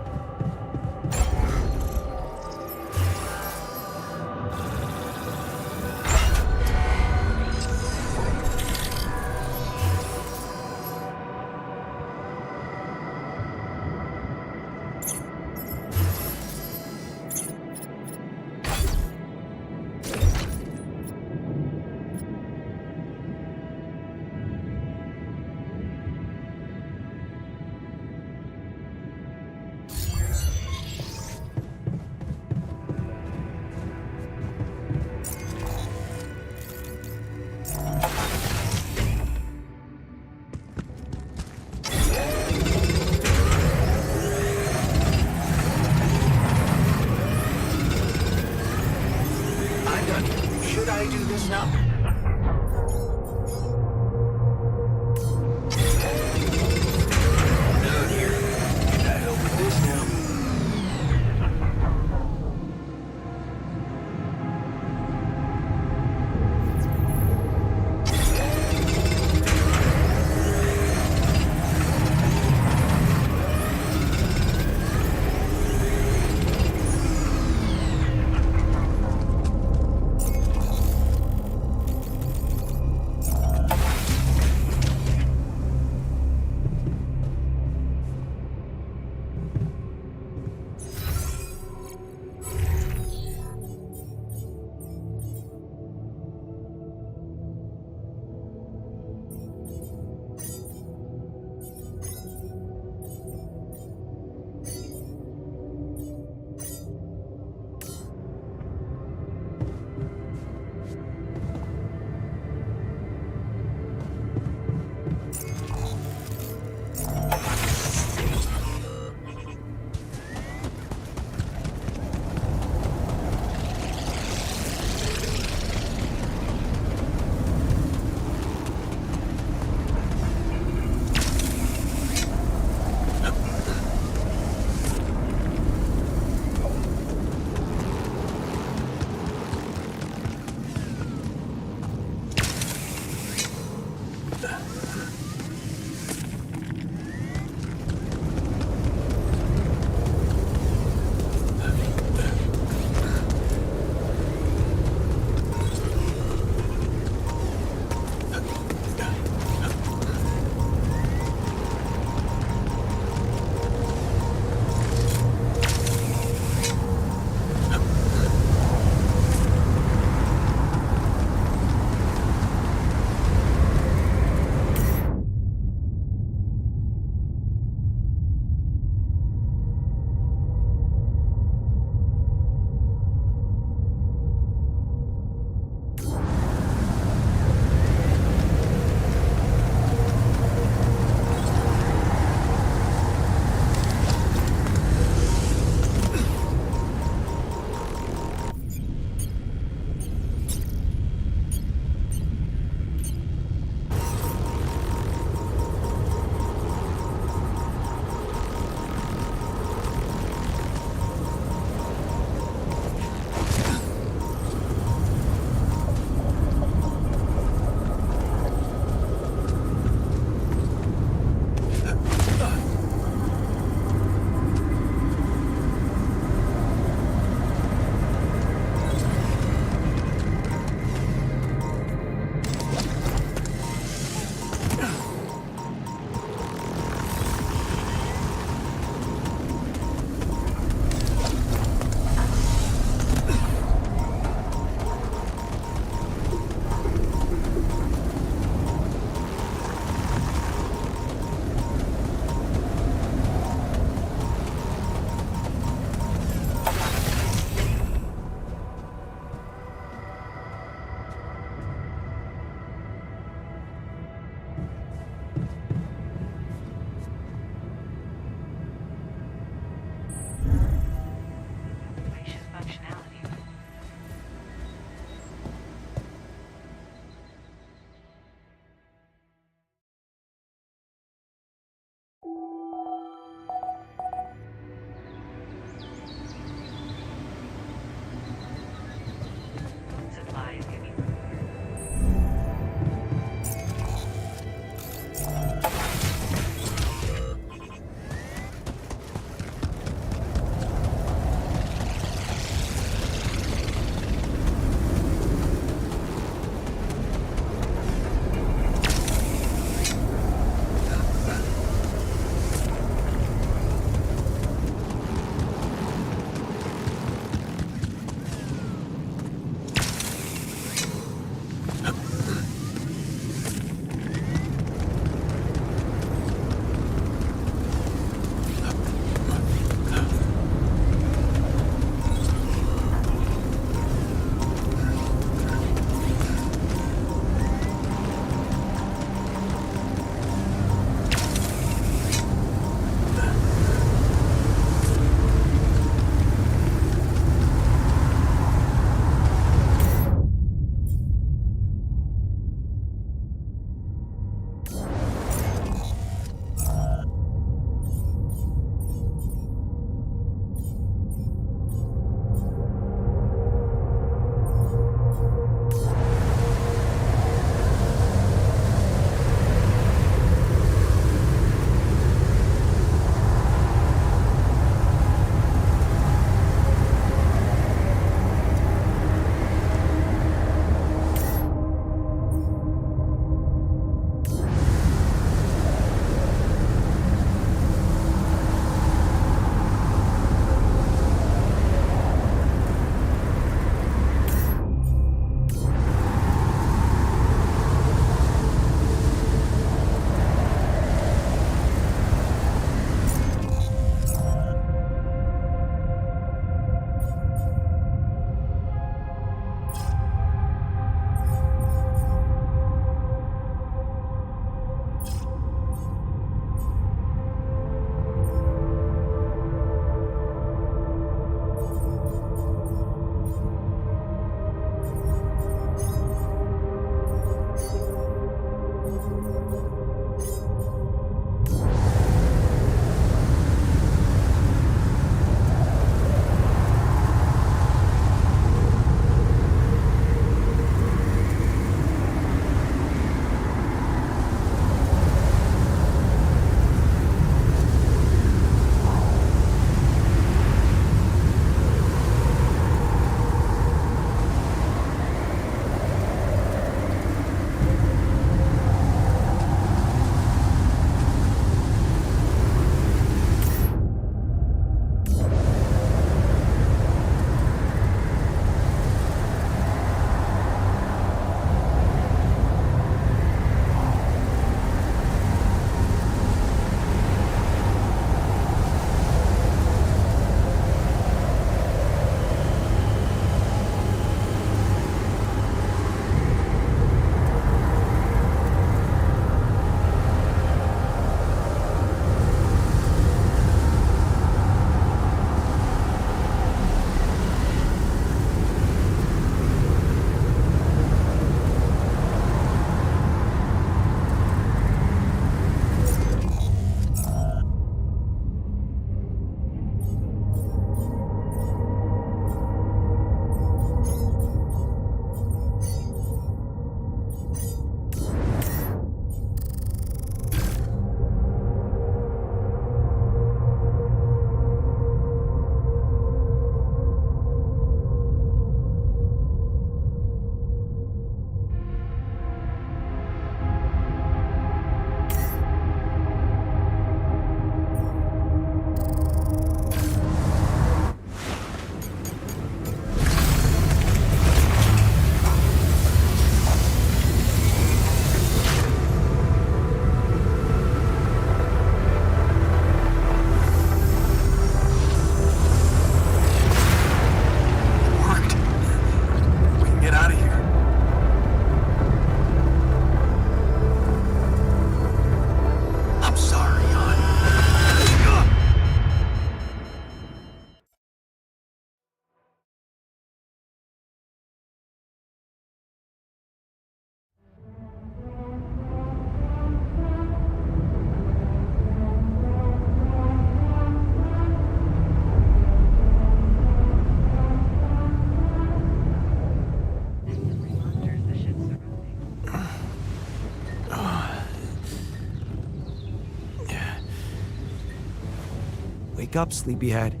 Wake up, sleepyhead.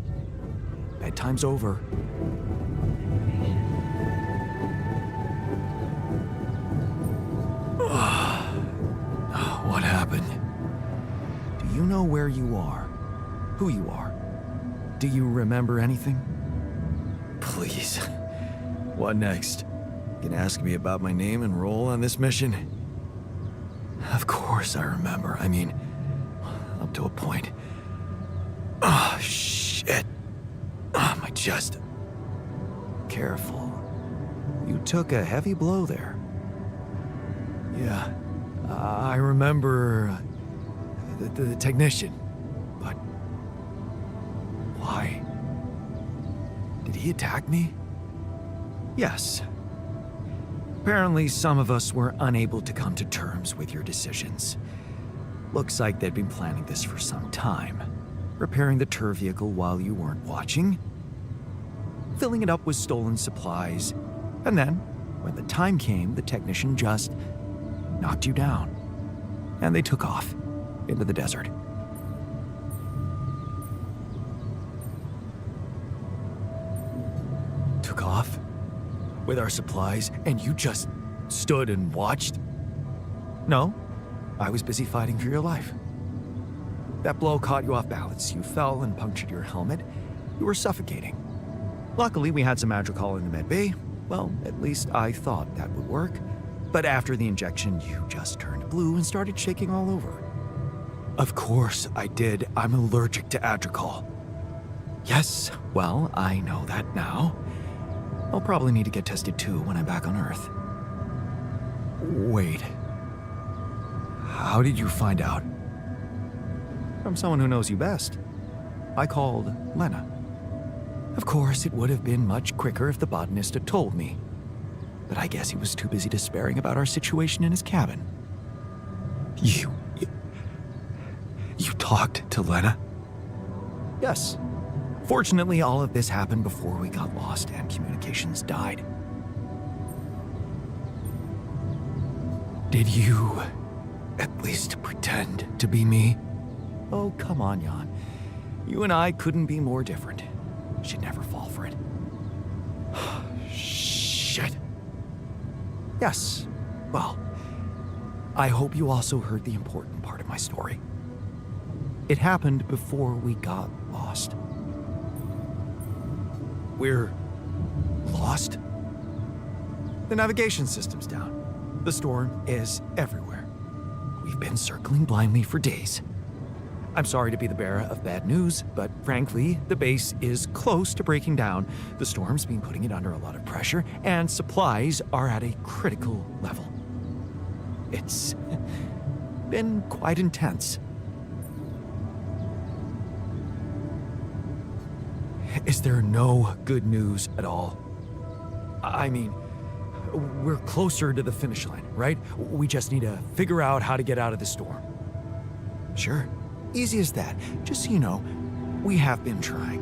Bedtime's over. What happened? Do you know where you are? Who you are? Do you remember anything? Please. What next? You can ask me about my name and role on this mission? Of course I remember. I mean, up to a point. Oh, shit. Oh, my chest. Careful. You took a heavy blow there. Yeah, I remember the technician. But why? Did he attack me? Yes. Apparently, some of us were unable to come to terms with your decisions. Looks like they'd been planning this for some time. Repairing the tour vehicle while you weren't watching. Filling it up with stolen supplies. And then, when the time came, the technician just knocked you down. And they took off into the desert. Took off? With our supplies, and you just stood and watched? No, I was busy fighting for your life. That blow caught you off balance. You fell and punctured your helmet. You were suffocating. Luckily, we had some Madrigal in the med bay. Well, at least I thought that would work. But after the injection, you just turned blue and started shaking all over. Of course I did. I'm allergic to Adrical. Yes, well, I know that now. I'll probably need to get tested too when I'm back on Earth. Wait. How did you find out? From someone who knows you best. I called Lena. Of course, it would have been much quicker if the botanist had told me. But I guess he was too busy despairing about our situation in his cabin. You talked to Lena? Yes. Fortunately, all of this happened before we got lost and communications died. Did you at least pretend to be me? Oh, come on, Jan. You and I couldn't be more different. She'd never fall for it. Shit. Yes. Well, I hope you also heard the important part of my story. It happened before we got lost. We're lost? The navigation system's down. The storm is everywhere. We've been circling blindly for days. I'm sorry to be the bearer of bad news, but frankly, the base is close to breaking down. The storm's been putting it under a lot of pressure, and supplies are at a critical level. It's been quite intense. Is there no good news at all? I mean, we're closer to the finish line, right? We just need to figure out how to get out of the storm. Sure. Easy as that. Just so you know, we have been trying.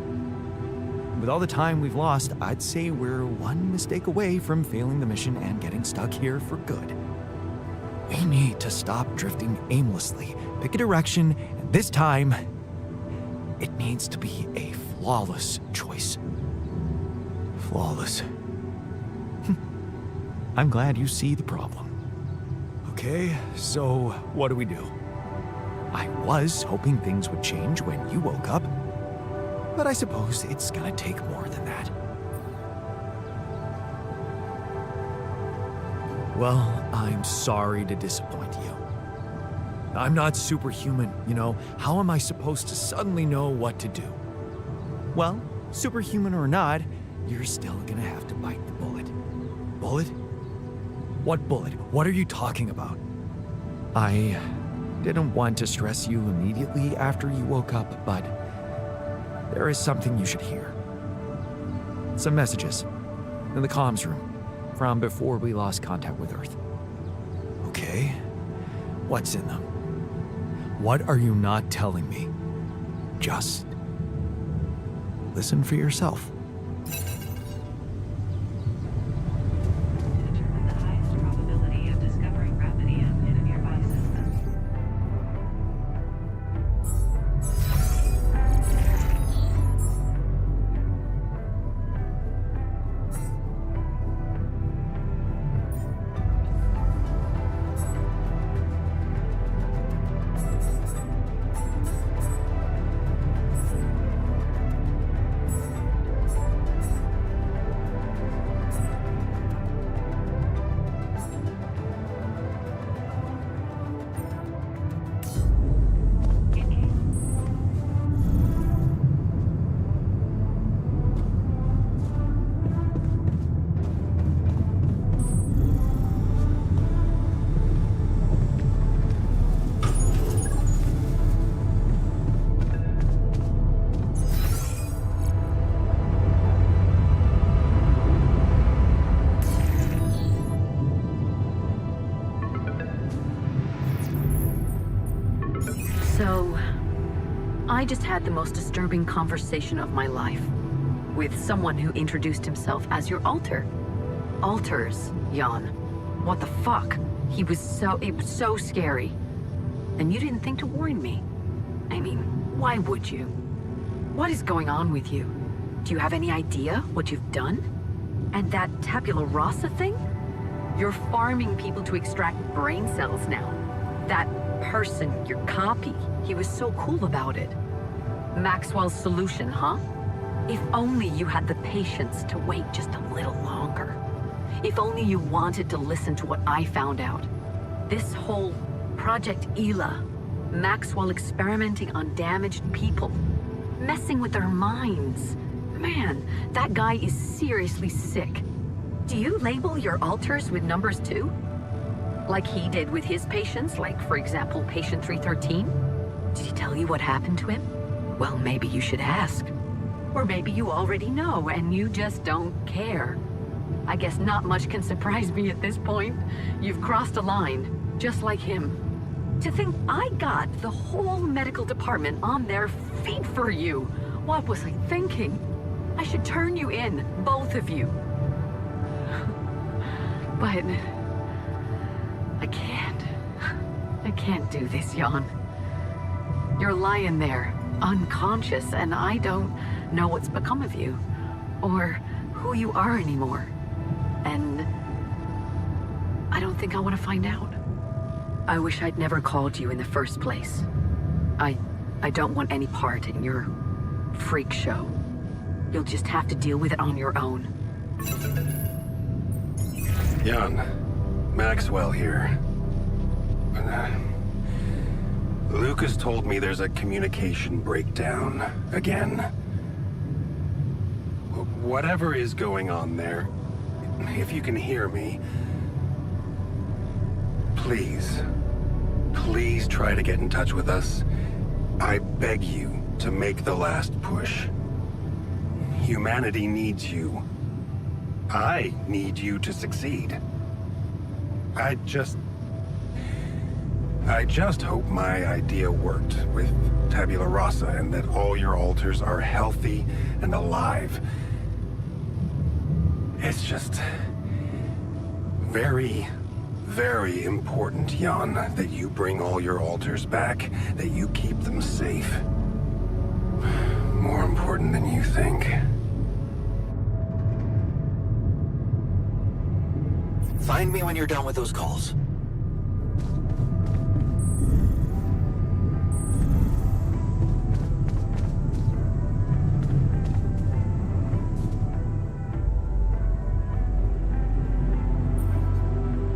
With all the time we've lost, I'd say we're one mistake away from failing the mission and getting stuck here for good. We need to stop drifting aimlessly, pick a direction, and this time, it needs to be a flawless choice. Flawless. I'm glad you see the problem. Okay, so what do we do? I was hoping things would change when you woke up, but I suppose it's gonna take more than that. Well, I'm sorry to disappoint you. I'm not superhuman, you know. How am I supposed to suddenly know what to do? Well, superhuman or not, you're still gonna have to bite the bullet. Bullet? What bullet? What are you talking about? I didn't want to stress you immediately after you woke up, but there is something you should hear. Some messages in the comms room from before we lost contact with Earth. Okay, what's in them? What are you not telling me? Just listen for yourself. Determine the highest probability of discovering Raphidium in a nearby system. So, I just had the most disturbing conversation of my life with someone who introduced himself as your alter. Alters, Jan. What the fuck? It was so scary. And you didn't think to warn me. I mean, why would you? What is going on with you? Do you have any idea what you've done? And that tabula rasa thing? You're farming people to extract brain cells now. That person, your copy, he was so cool about it. Maxwell's solution, huh? If only you had the patience to wait just a little longer. If only you wanted to listen to what I found out. This whole Project Ela, Maxwell experimenting on damaged people, messing with their minds. Man, that guy is seriously sick. Do you label your alters with numbers too? Like he did with his patients, like for example, patient 313? Did he tell you what happened to him? Well, maybe you should ask. Or maybe you already know and you just don't care. I guess not much can surprise me at this point. You've crossed a line, just like him. To think I got the whole medical department on their feet for you. What was I thinking? I should turn you in, both of you. But I can't do this, Jan. You're lying there, unconscious, and I don't know what's become of you, or who you are anymore. And I don't think I want to find out. I wish I'd never called you in the first place. I don't want any part in your freak show. You'll just have to deal with it on your own. Jan, Maxwell here. Lucas told me there's a communication breakdown again. Whatever is going on there, if you can hear me, please try to get in touch with us. I beg you to make the last push. Humanity needs you. I need you to succeed. I just hope my idea worked with Tabula Rasa and that all your alters are healthy and alive. It's just very, very important, Jan, that you bring all your alters back, that you keep them safe. More important than you think. Find me when you're done with those calls.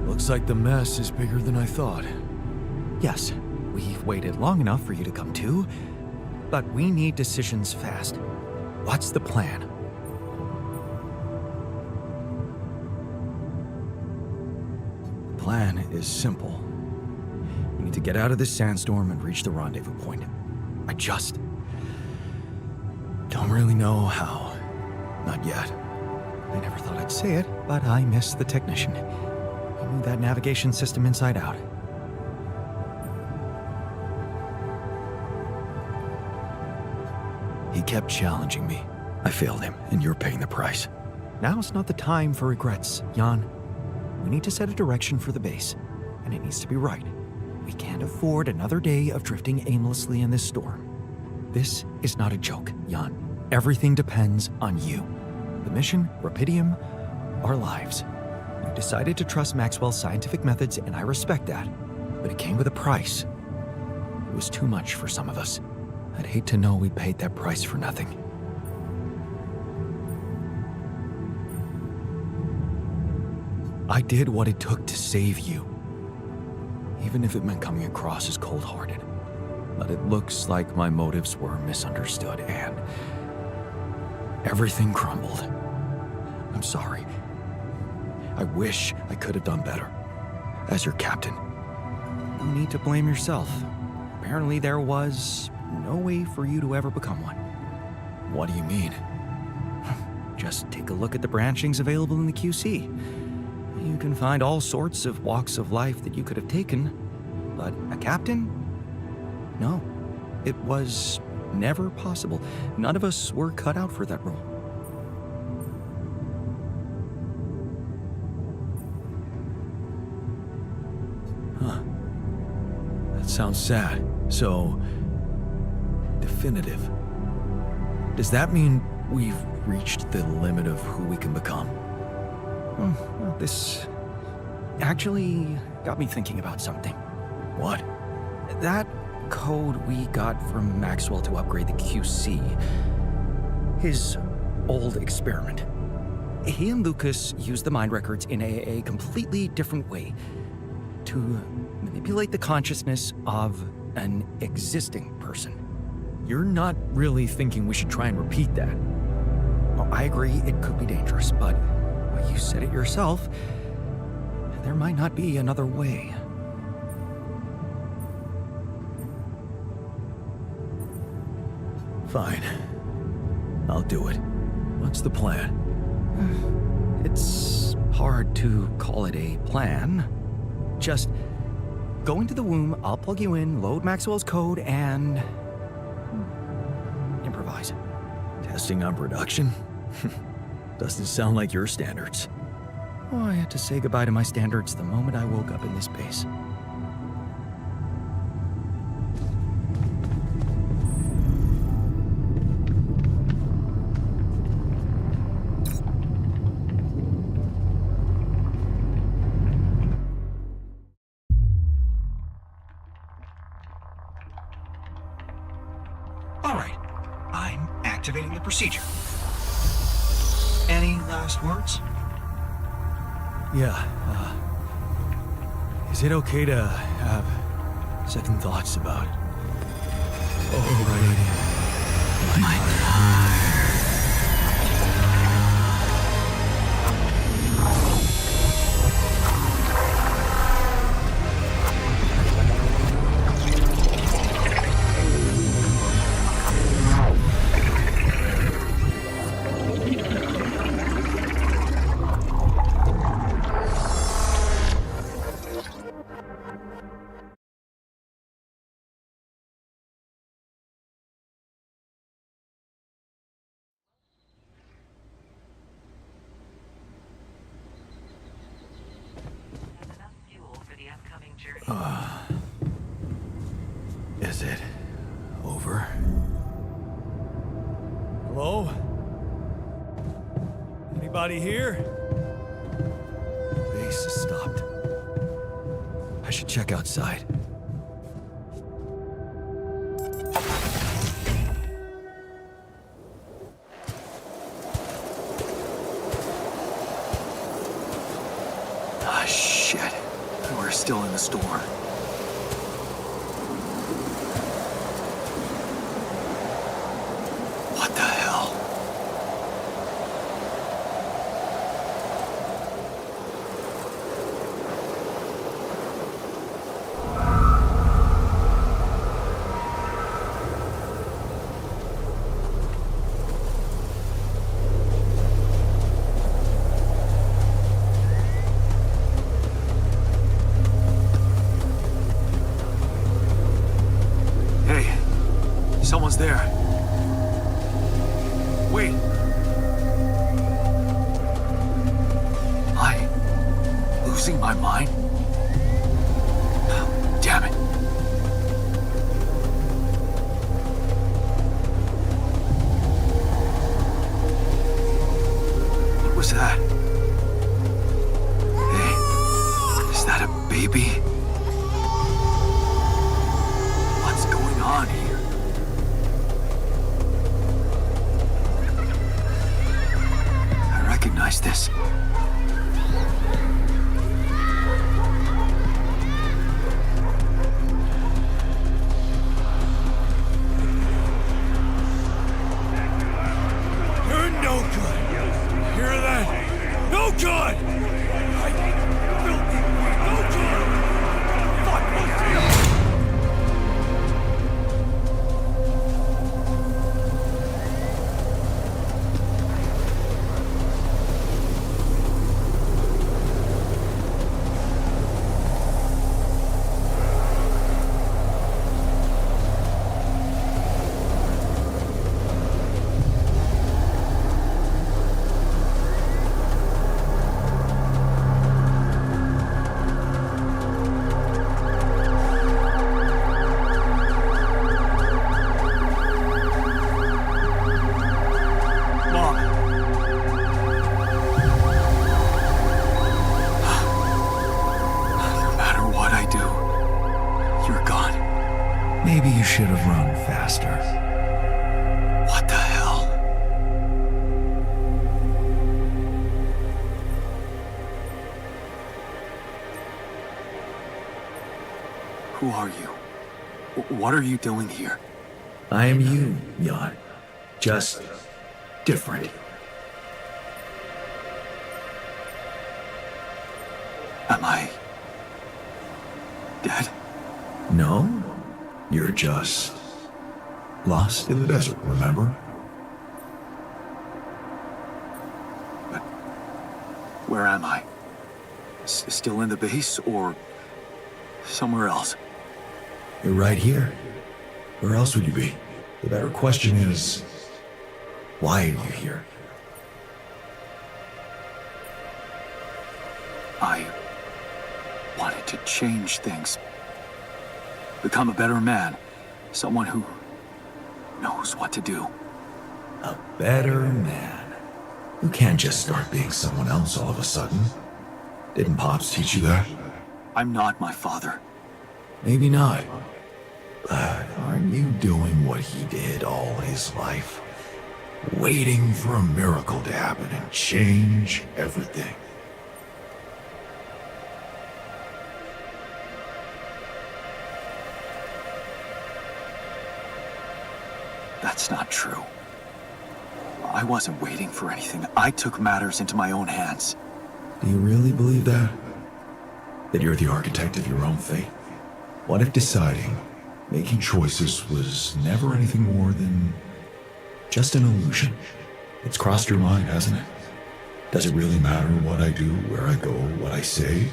Looks like the mess is bigger than I thought. Yes, we've waited long enough for you to come to, but we need decisions fast. What's the plan? The plan is simple. We need to get out of this sandstorm and reach the rendezvous point. I just don't really know how. Not yet. I never thought I'd say it, but I miss the technician. He knew that navigation system inside out. He kept challenging me. I failed him, and you're paying the price. Now's not the time for regrets, Jan. We need to set a direction for the base, and it needs to be right. We can't afford another day of drifting aimlessly in this storm. This is not a joke, Jan. Everything depends on you. The mission, Rapidium, our lives. You decided to trust Maxwell's scientific methods, and I respect that. But it came with a price. It was too much for some of us. I'd hate to know we paid that price for nothing. I did what it took to save you. Even if it meant coming across as cold-hearted. But it looks like my motives were misunderstood, and everything crumbled. I'm sorry. I wish I could have done better. As your captain, no need to blame yourself. Apparently there was no way for you to ever become one. What do you mean? Just take a look at the branchings available in the QC. You can find all sorts of walks of life that you could have taken, but a captain? No. It was never possible. None of us were cut out for that role. Huh. That sounds sad. So, definitive. Does that mean we've reached the limit of who we can become? Well, this actually got me thinking about something. What? That code we got from Maxwell to upgrade the QC, his old experiment. He and Lucas used the mind records in a completely different way to manipulate the consciousness of an existing person. You're not really thinking we should try and repeat that? Well, I agree it could be dangerous, but well, you said it yourself. There might not be another way. Fine. I'll do it. What's the plan? It's hard to call it a plan. Just go into the womb, I'll plug you in, load Maxwell's code, and improvise. Testing on production? Doesn't sound like your standards. Oh, I had to say goodbye to my standards the moment I woke up in this base. All right, I'm activating the procedure. Any last words? Yeah, is it okay to have second thoughts about overriding my Is it over? Hello? Anybody here? Base has stopped. I should check outside. Ah, shit. We're still in the storm. What the hell? Hey, someone's there. Wait. Am I losing my mind? Damn it. What was that? Hey, is that a baby? What's going on here? Recognize this. faster. What the hell? Who are you? What are you doing here? I am you, Jan. Just different. Am I dead? No, you're just lost in the desert, remember? But where am I? Still in the base or somewhere else? You're right here. Where else would you be? The better question is, why are you here? I wanted to change things. Become a better man. Someone who knows what to do. A better man. You can't just start being someone else all of a sudden. Didn't Pops teach you that? I'm not my father. Maybe not. But aren't you doing what he did all his life? Waiting for a miracle to happen and change everything. That's not true. I wasn't waiting for anything. I took matters into my own hands. Do you really believe that? That you're the architect of your own fate? What if deciding, making choices was never anything more than just an illusion? It's crossed your mind, hasn't it? Does it really matter what I do, where I go, what I say?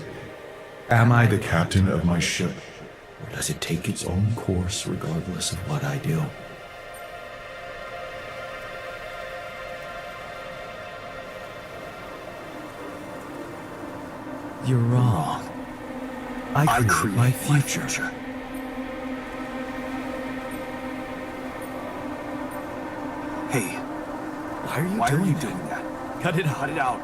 Am I the captain of my ship? Or does it take its own course regardless of what I do? You're wrong. I create my future. Hey, why are you doing that? Cut it out. Cut it out.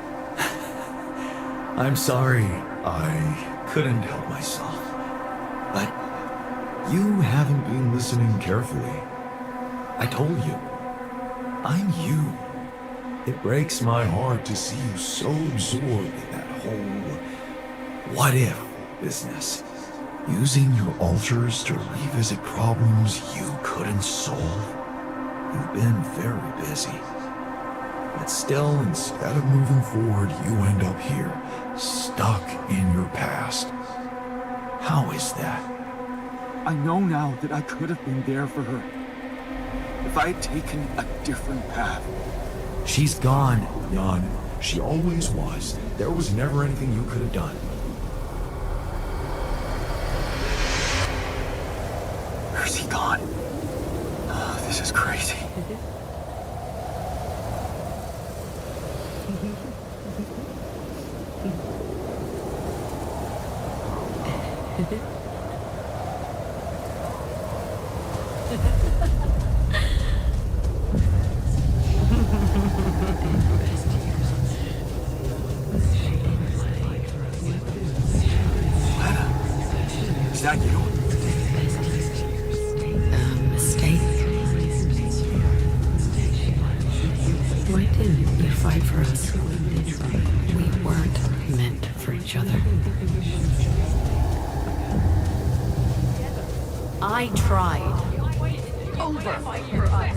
I'm sorry. I couldn't help myself. But you haven't been listening carefully. I told you. I'm you. It breaks my heart to see you so absorbed in that whole what if business. Using your altars to revisit problems you couldn't solve. You've been very busy. But still, instead of moving forward, you end up here, stuck in your past. How is that? I know now that I could have been there for her. If I had taken a different path. She's gone, Jan. She always was. There was never anything you could have done. Where's he gone? Oh, this is crazy. Is that you? Mistake? Why didn't you fight for us? We weren't meant for each other. I tried. Over for us.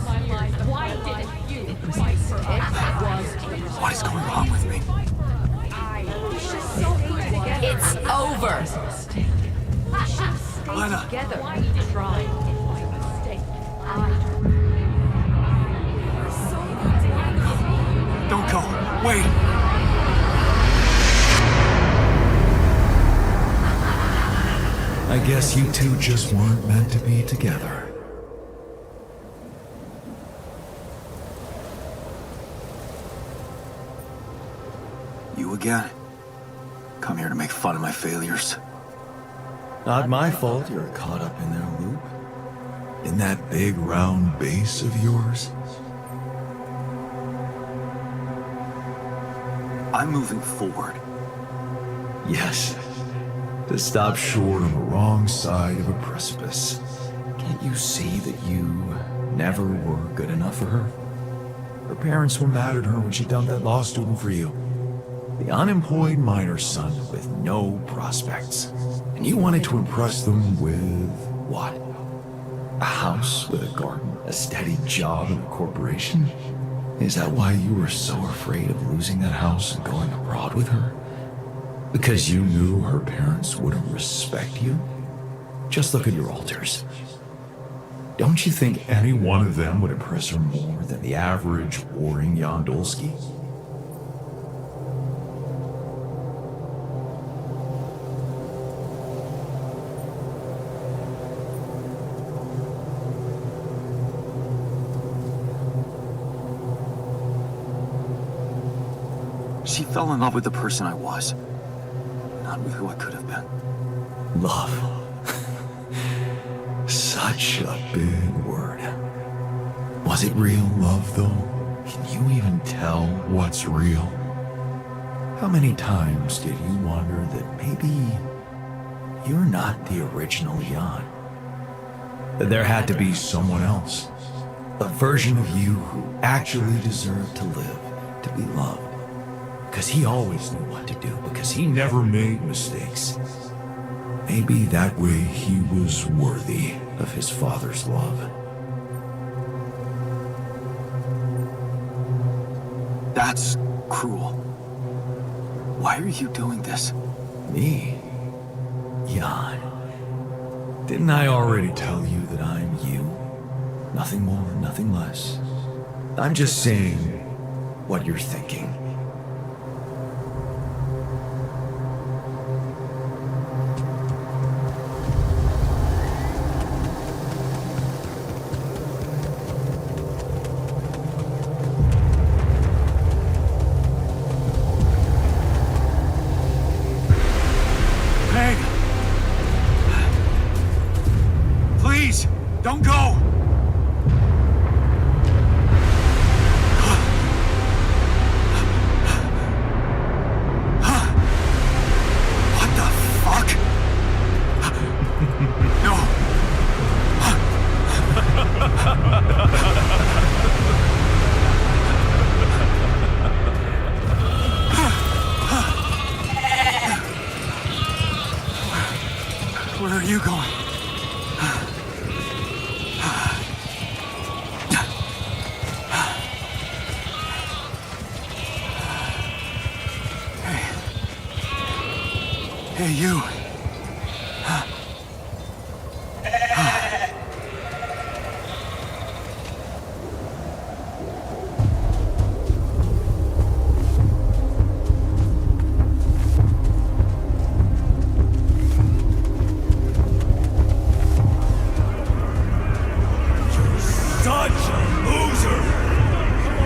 Why didn't you fight for us? What is going wrong with me? It's over. Lena. Together. Try. Don't go. Wait. I guess you two just weren't meant to be together. You again? Come here to make fun of my failures. Not my fault you're caught up in their loop. In that big round base of yours. I'm moving forward. Yes. To stop short on the wrong side of a precipice. Can't you see that you never were good enough for her? Her parents were mad at her when she dumped that law student for you. The unemployed miner's son with no prospects. And you wanted to impress them with what? A house with a garden, a steady job in a corporation? Is that why you were so afraid of losing that house and going abroad with her? Because you knew her parents wouldn't respect you? Just look at your alters. Don't you think any one of them would impress her more than the average warring Yondolski? She fell in love with the person I was, not with who I could have been. Love. Such a big word. Was it real love, though? Can you even tell what's real? How many times did you wonder that maybe you're not the original Jan? That there had to be someone else. A version of you who actually deserved to live, to be loved. Because he always knew what to do, because he never made mistakes. Maybe that way he was worthy of his father's love. That's cruel. Why are you doing this? Me? Jan. Didn't I already tell you that I'm you? Nothing more, nothing less. I'm just saying what you're thinking. Please, don't go! What the fuck? No! Where are you going? Hey, you. Such a loser!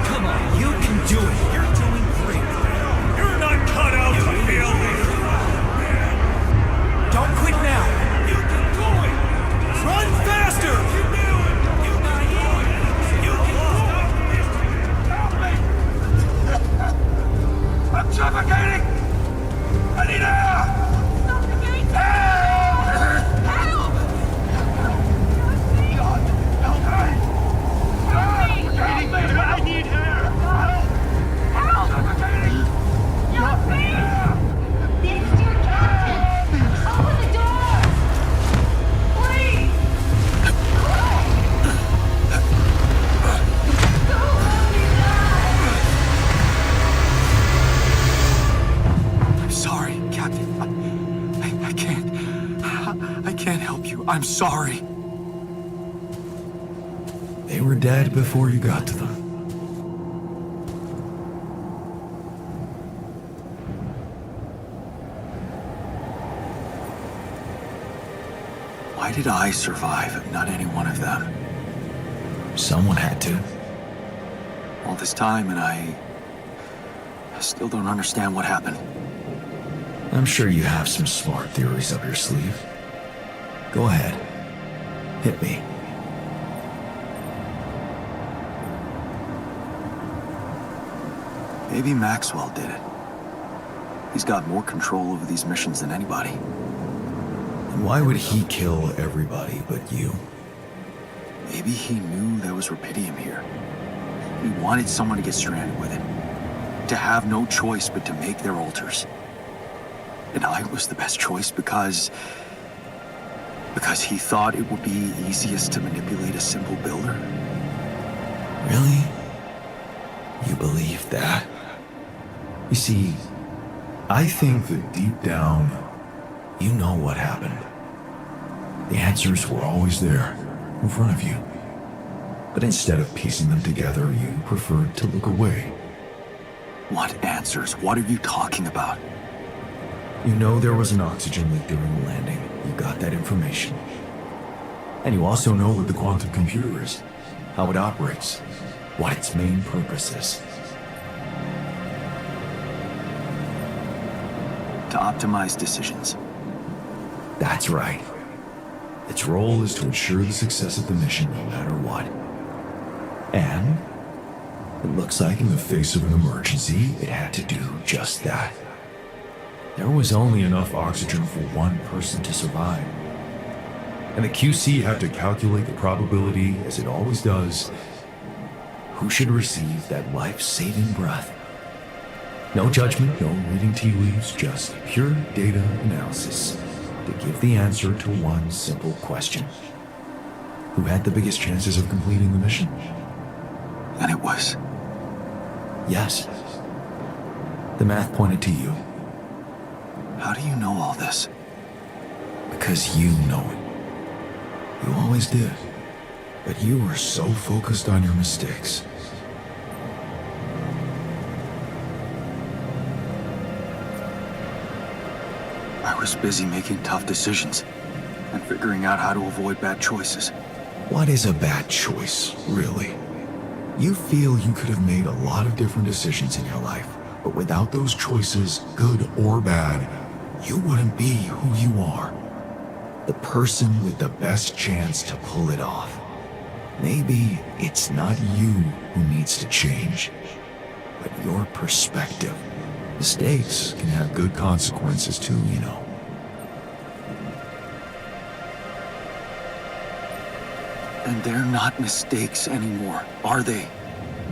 Come on, you can do it. You're doing great. You're not cut out to fail this. Don't quit now. You can do it! Run faster! You do it! You can do it! You can stop this! I'm suffocating! I need air! Suffocating! Help! God, help me! Suffocating me! I need air! Help! Suffocating! Help me! This is your captain! Open the door! Please! Don't let me die! I'm sorry, Captain. I can't. I can't help you. I'm sorry. They were dead before you got to them. Why did I survive, not any one of them? Someone had to. All this time, and I still don't understand what happened. I'm sure you have some smart theories up your sleeve. Go ahead. Hit me. Maybe Maxwell did it. He's got more control over these missions than anybody. And why would he kill everybody but you? Maybe he knew there was rubidium here. He wanted someone to get stranded with it. To have no choice but to make their altars. And I was the best choice because he thought it would be easiest to manipulate a simple builder. Really? You believe that? You see, I think that deep down, you know what happened. The answers were always there, in front of you. But instead of piecing them together, you preferred to look away. What answers? What are you talking about? You know there was an oxygen leak during the landing. You got that information. And you also know what the quantum computer is, how it operates, what its main purpose is. To optimize decisions. That's right. Its role is to ensure the success of the mission no matter what. And it looks like in the face of an emergency, it had to do just that. There was only enough oxygen for one person to survive. And the QC had to calculate the probability, as it always does, who should receive that life-saving breath. No judgment, no reading tea leaves, just pure data analysis to give the answer to one simple question. Who had the biggest chances of completing the mission? And it was... Yes. The math pointed to you. How do you know all this? Because you know it. You always did. But you were so focused on your mistakes. I was busy making tough decisions and figuring out how to avoid bad choices. What is a bad choice, really? You feel you could have made a lot of different decisions in your life, but without those choices, good or bad, you wouldn't be who you are. The person with the best chance to pull it off. Maybe it's not you who needs to change, but your perspective. Mistakes can have good consequences too, you know. And they're not mistakes anymore, are they?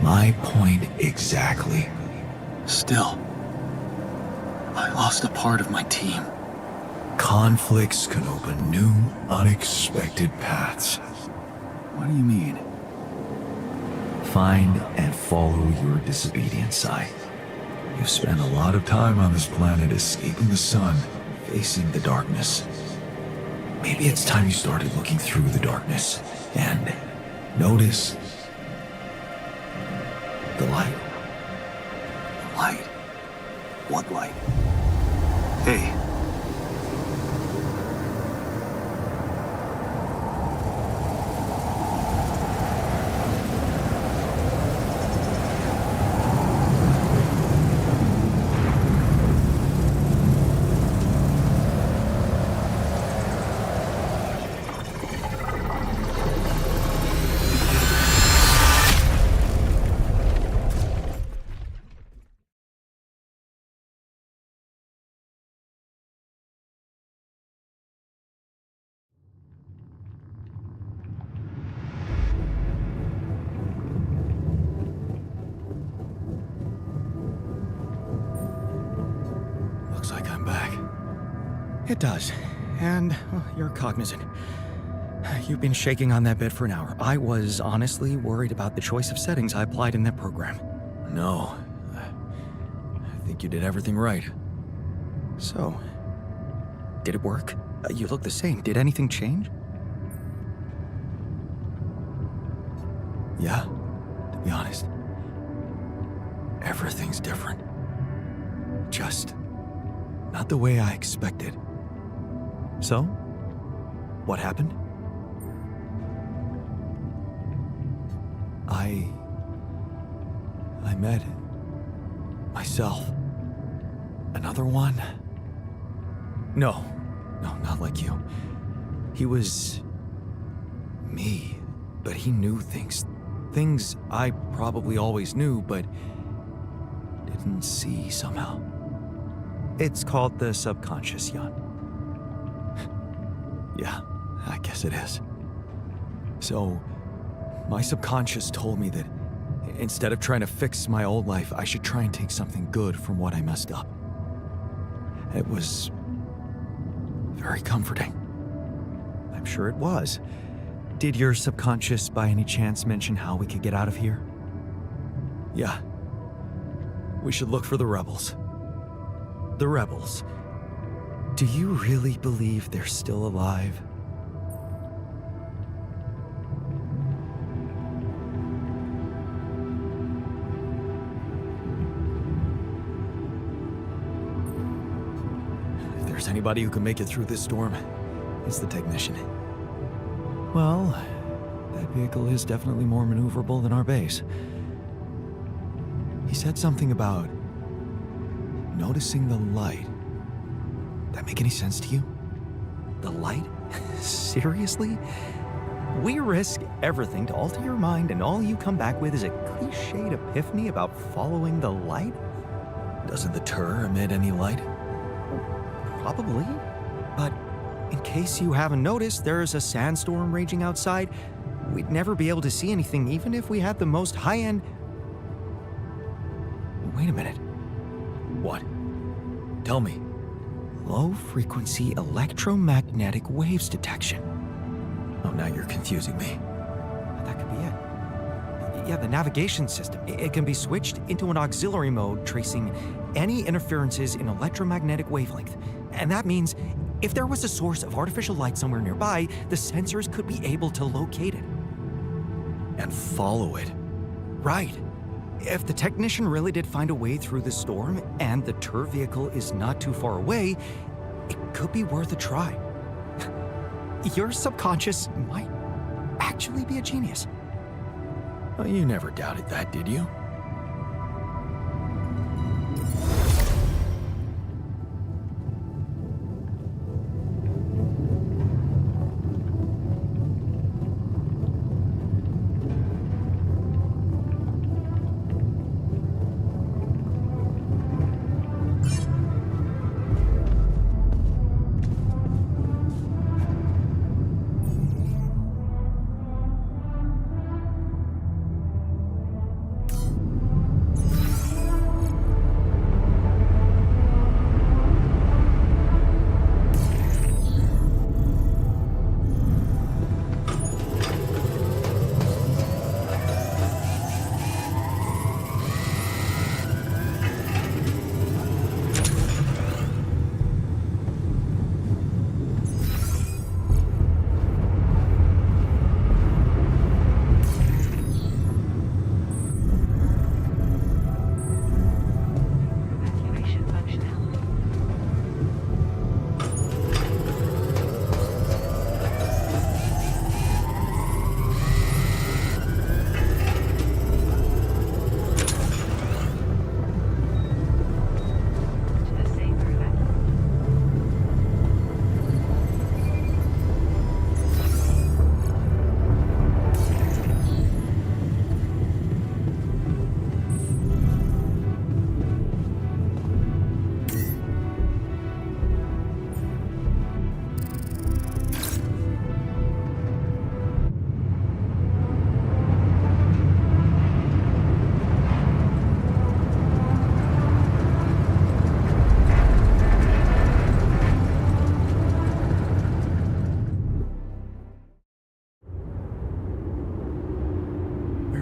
My point exactly. Still, I lost a part of my team. Conflicts can open new, unexpected paths. What do you mean? Find and follow your disobedience side. You've spent a lot of time on this planet escaping the sun, facing the darkness. Maybe it's time you started looking through the darkness and notice the light. Light? What light? Hey. Looks like I'm back. It does. And you're cognizant. You've been shaking on that bed for an hour. I was honestly worried about the choice of settings I applied in that program. No. I think you did everything right. So, did it work? You look the same. Did anything change? Yeah, to be honest. Everything's different. Just not the way I expected. So, what happened? I met myself. Another one? No, not like you. He was me, but he knew things. Things I probably always knew, but didn't see somehow. It's called the subconscious, Jan. Yeah, I guess it is. So, My subconscious told me that instead of trying to fix my old life, I should try and take something good from what I messed up. It was very comforting. I'm sure it was. Did your subconscious by any chance mention how we could get out of here? Yeah. We should look for the rebels. The rebels? Do you really believe they're still alive? If there's anybody who can make it through this storm, it's the technician. Well, that vehicle is definitely more maneuverable than our base. He said something about noticing the light. That make any sense to you? The light? Seriously? We risk everything to alter your mind, and all you come back with is a cliched epiphany about following the light? Doesn't the Tur emit any light? Probably. But in case you haven't noticed, there's a sandstorm raging outside. We'd never be able to see anything, even if we had the most high-end... Wait a minute. What? Tell me. Low-frequency electromagnetic waves detection. Oh, now you're confusing me. That could be it. Yeah, the navigation system. It can be switched into an auxiliary mode, tracing any interferences in electromagnetic wavelength. And that means if there was a source of artificial light somewhere nearby, the sensors could be able to locate it. And follow it. Right. If the technician really did find a way through the storm, and the Tur vehicle is not too far away, it could be worth a try. Your subconscious might actually be a genius. Well, you never doubted that, did you?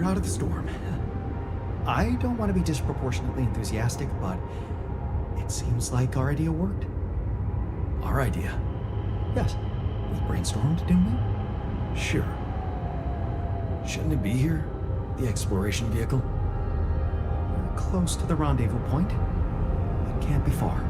Out of the storm. I don't want to be disproportionately enthusiastic, but it seems like our idea worked. Our idea? Yes. We brainstormed, didn't we? Sure. Shouldn't it be here? The exploration vehicle? We're close to the rendezvous point. It can't be far.